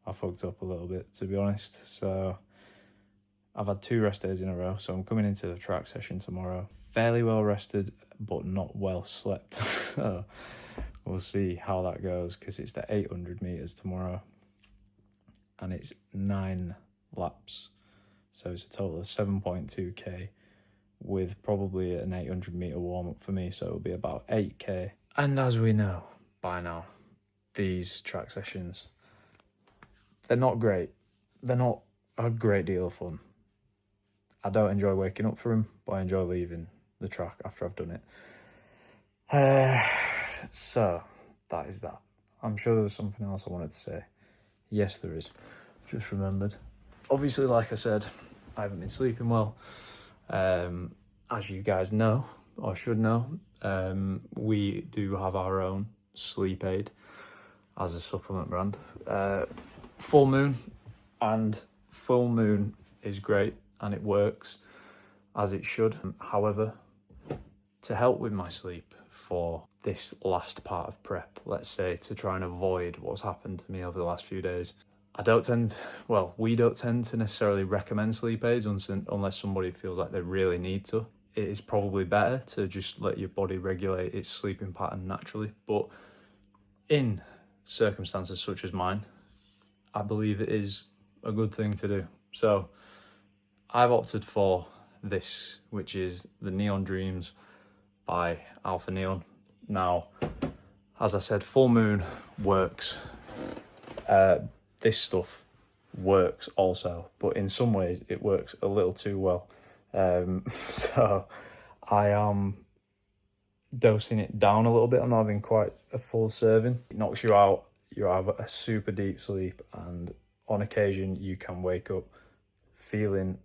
I fucked up a little bit, to be honest. So I've had 2 rest days in a row, so I'm coming into the track session tomorrow fairly well rested but not well slept. So we'll see how that goes, because it's the 800 meters tomorrow and it's 9 laps, so it's a total of 7.2k with probably an 800 meter warm-up for me, so it'll be about 8k. And as we know by now, these track sessions, they're not great. They're not a great deal of fun. I don't enjoy waking up for them, but I enjoy leaving the track after I've done it. So that is that. I'm sure there was something else I wanted to say. Yes, there is. Just remembered. Obviously, like I said, I haven't been sleeping well. As you guys know, or should know, we do have our own sleep aid as a supplement brand. Full Moon, and Full Moon is great and it works as it should. However, to help with my sleep for this last part of prep, let's say to try and avoid what's happened to me over the last few days, we don't tend to necessarily recommend sleep aids unless somebody feels like they really need to. It is probably better to just let your body regulate its sleeping pattern naturally. But in circumstances such as mine, I believe it is a good thing to do. So I've opted for this, which is the Neon Dreams by Alpha Neon. Now, as I said, Full Moon works. This stuff works also, but in some ways it works a little too well. So I am dosing it down a little bit. I'm not having quite a full serving. It knocks you out. You have a super deep sleep, and on occasion you can wake up feeling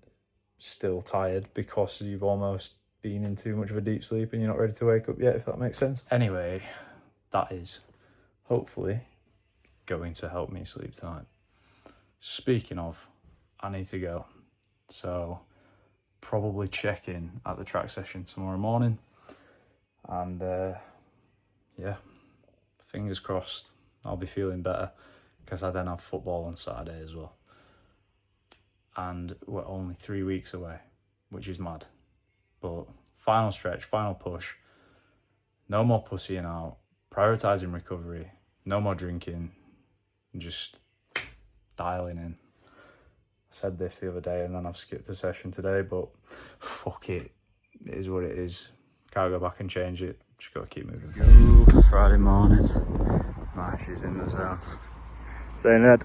still tired because you've almost been in too much of a deep sleep and you're not ready to wake up yet, if that makes sense. Anyway, that is hopefully going to help me sleep tonight. Speaking of, I need to go, so probably check in at the track session tomorrow morning, and yeah, fingers crossed I'll be feeling better, because I then have football on Saturday as well, and we're only 3 weeks away, which is mad. But final stretch, final push, no more pussying out, prioritising recovery, no more drinking, just dialing in. I said this the other day and then I've skipped a session today, but fuck it. It is what it is. Can't go back and change it. Just got to keep moving. Ooh, Friday morning. Marshy's in the zone. Saying Ed.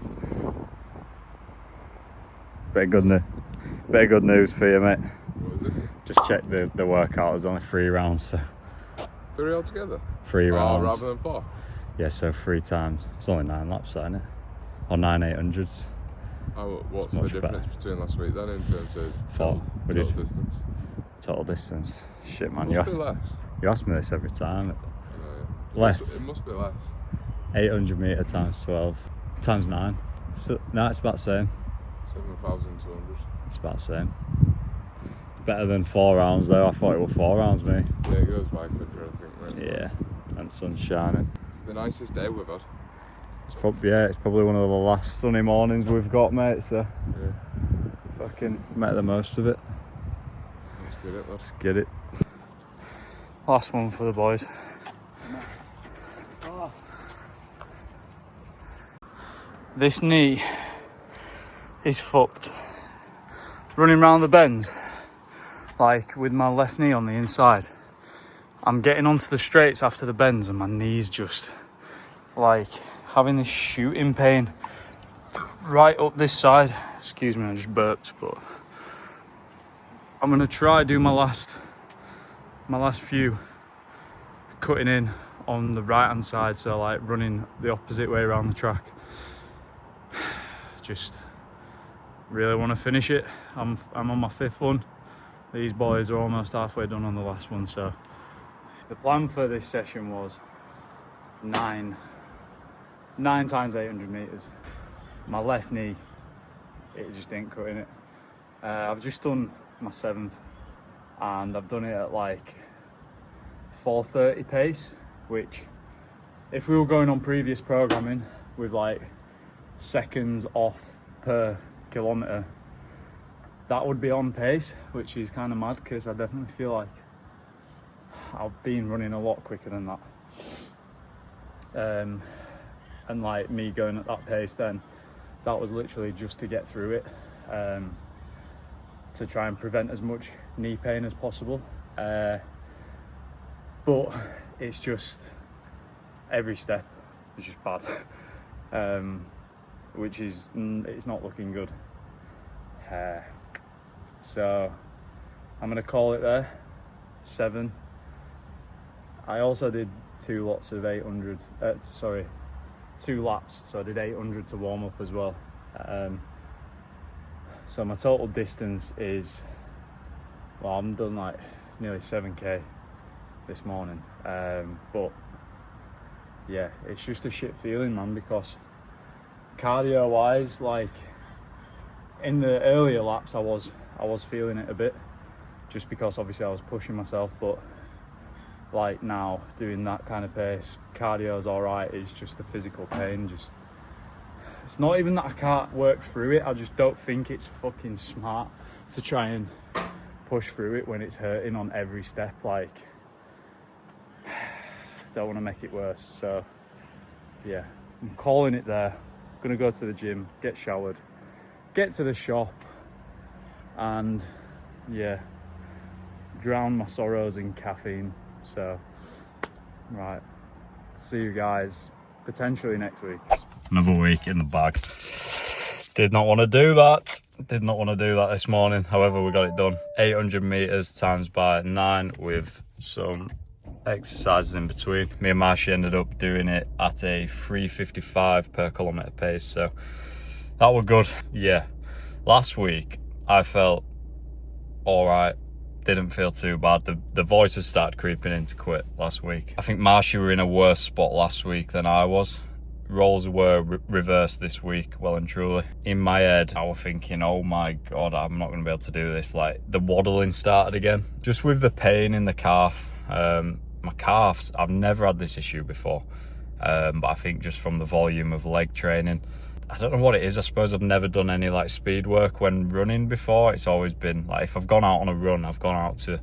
Bit of good news for you, mate. What was it? Just check the workout. There's only 3 rounds, so 3 altogether? 3 rounds. Rather than 4? Yeah, so 3 times. It's only 9 laps, isn't it? Or 9 800s. Oh, what's the difference between last week then in terms of total distance? Total distance. Shit, man. It must be less. You ask me this every time. Oh, yeah. Less. It must be less. 800 metre times 12 times 9. No, it's about the same. 7,200. It's about the same. It's better than 4 rounds though. I thought it was 4 rounds, mate. Yeah, it goes by quicker, I think. Right? Yeah, and the sun's shining. It's the nicest day we've had. It's probably one of the last sunny mornings we've got, mate, so yeah. Fucking make the most of it. Let's get it, Let's get it. Last one for the boys. This knee is fucked. Running round the bends, like with my left knee on the inside. I'm getting onto the straights after the bends and my knee's just like having this shooting pain right up this side. Excuse me, I just burped, but I'm gonna try do my last few cutting in on the right hand side, so like running the opposite way around the track. Just really want to finish it. I'm on my 5th one. These boys are almost halfway done on the last one, so the plan for this session was 9 times 800 meters. My left knee, it just ain't cutting it. I've just done my 7th and I've done it at like 4:30 pace, which if we were going on previous programming with like seconds off per kilometre, that would be on pace, which is kind of mad because I definitely feel like I've been running a lot quicker than that. and like me going at that pace then, that was literally just to get through it, to try and prevent as much knee pain as possible. But it's just every step is just bad, which is, it's not looking good. So I'm gonna call it there, 7. I also did 2 laps, so I did 800 to warm up as well. So my total distance is, well, I'm done like nearly 7k this morning. But yeah, it's just a shit feeling, man, because cardio wise, like in the earlier laps I was feeling it a bit, just because obviously I was pushing myself, but like now doing that kind of pace, cardio's alright, it's just the physical pain. Just, it's not even that I can't work through it, I just don't think it's fucking smart to try and push through it when it's hurting on every step. Like, don't want to make it worse. So yeah, I'm calling it there. Gonna go to the gym, get showered, get to the shop, and yeah, drown my sorrows in caffeine. So, right, see you guys potentially next week. Another week in the bag. Did not want to do that. Did not want to do that this morning. However, we got it done. 800 meters times by 9 with some exercises in between. Me and Marshy ended up doing it at a 3:55 per kilometre pace. So that was good. Yeah. Last week, I felt all right. Didn't feel too bad. The voices started creeping in to quit last week. I think Marshy were in a worse spot last week than I was. Roles were reversed this week, well and truly. In my head, I was thinking, oh my God, I'm not going to be able to do this. Like, the waddling started again. Just with the pain in the calf. My calves, I've never had this issue before. But I think just from the volume of leg training, I don't know what it is. I suppose I've never done any like speed work when running before. It's always been like, if I've gone out on a run, I've gone out to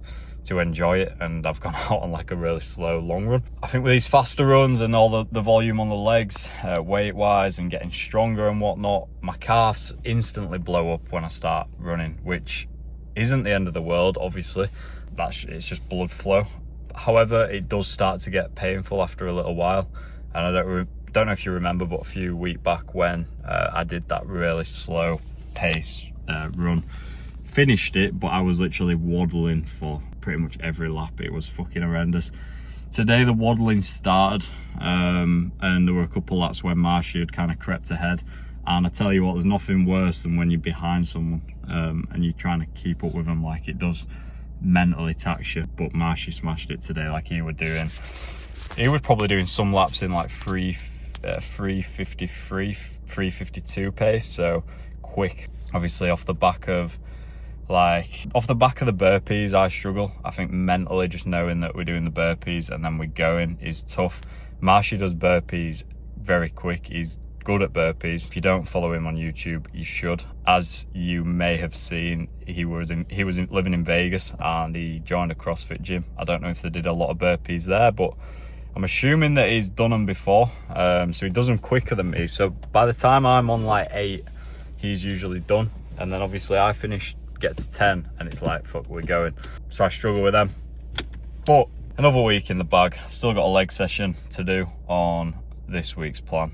enjoy it, and I've gone out on like a really slow long run. I think with these faster runs and all the volume on the legs, weight wise, and getting stronger and whatnot, my calves instantly blow up when I start running, which isn't the end of the world, obviously. It's just blood flow. However, it does start to get painful after a little while, and I don't know if you remember, but a few weeks back when I did that really slow pace run, finished it, but I was literally waddling for pretty much every lap. It was fucking horrendous. Today the waddling started, and there were a couple laps when Marshy had kind of crept ahead, and I tell you what, there's nothing worse than when you're behind someone and you're trying to keep up with them. Like, it does mentally tax you. But Marshy smashed it today, like he was doing. He was probably doing some laps in like 3:53, 3:52 pace, so quick. Obviously off the back of the burpees, I struggle. I think mentally just knowing that we're doing the burpees and then we're going is tough. Marshy does burpees very quick. He's good at burpees. If you don't follow him on YouTube, you should. As you may have seen, he was living in Vegas and he joined a CrossFit gym. I don't know if they did a lot of burpees there, but I'm assuming that he's done them before. So he does them quicker than me. So by the time I'm on like 8, he's usually done. And then obviously I get to 10 and it's like, fuck, we're going. So I struggle with them. But another week in the bag. I've still got a leg session to do on this week's plan.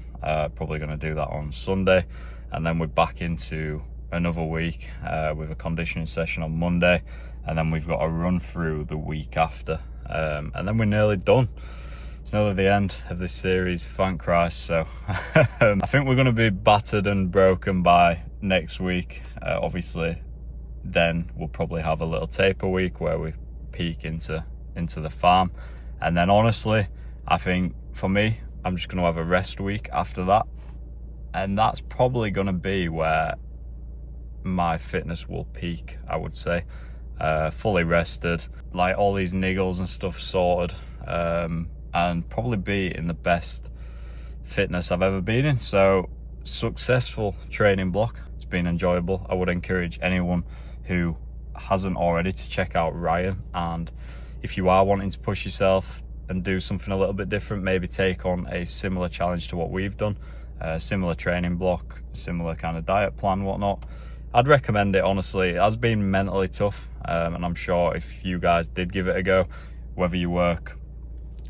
Probably going to do that on Sunday, and then we're back into another week with a conditioning session on Monday, and then we've got a run through the week after, and then we're nearly done. It's nearly the end of this series, thank Christ. So I think we're going to be battered and broken by next week. Obviously then we'll probably have a little taper week where we peak into the farm, and then honestly I think for me, I'm just going to have a rest week after that, and that's probably going to be where my fitness will peak, I would say. Fully rested, like all these niggles and stuff sorted, and probably be in the best fitness I've ever been in. So, successful training block. It's been enjoyable. I would encourage anyone who hasn't already to check out Ryan, and if you are wanting to push yourself, and do something a little bit different, maybe take on a similar challenge to what we've done, similar training block, similar kind of diet plan, whatnot, I'd recommend it. Honestly, it has been mentally tough, and I'm sure if you guys did give it a go, whether you work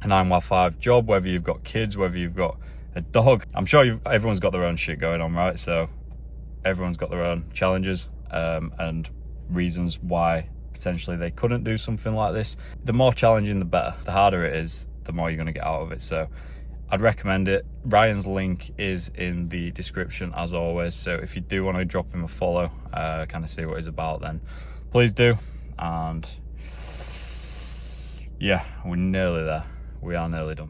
a 9-to-5 job, whether you've got kids, whether you've got a dog, I'm sure everyone's got their own shit going on, right? So everyone's got their own challenges and reasons why potentially they couldn't do something like this. The more challenging, the better. The harder it is, the more you're going to get out of it. So I'd recommend it. Ryan's link is in the description as always, so if you do want to drop him a follow, kind of see what he's about, then please do. And yeah, we're nearly there. We are nearly done.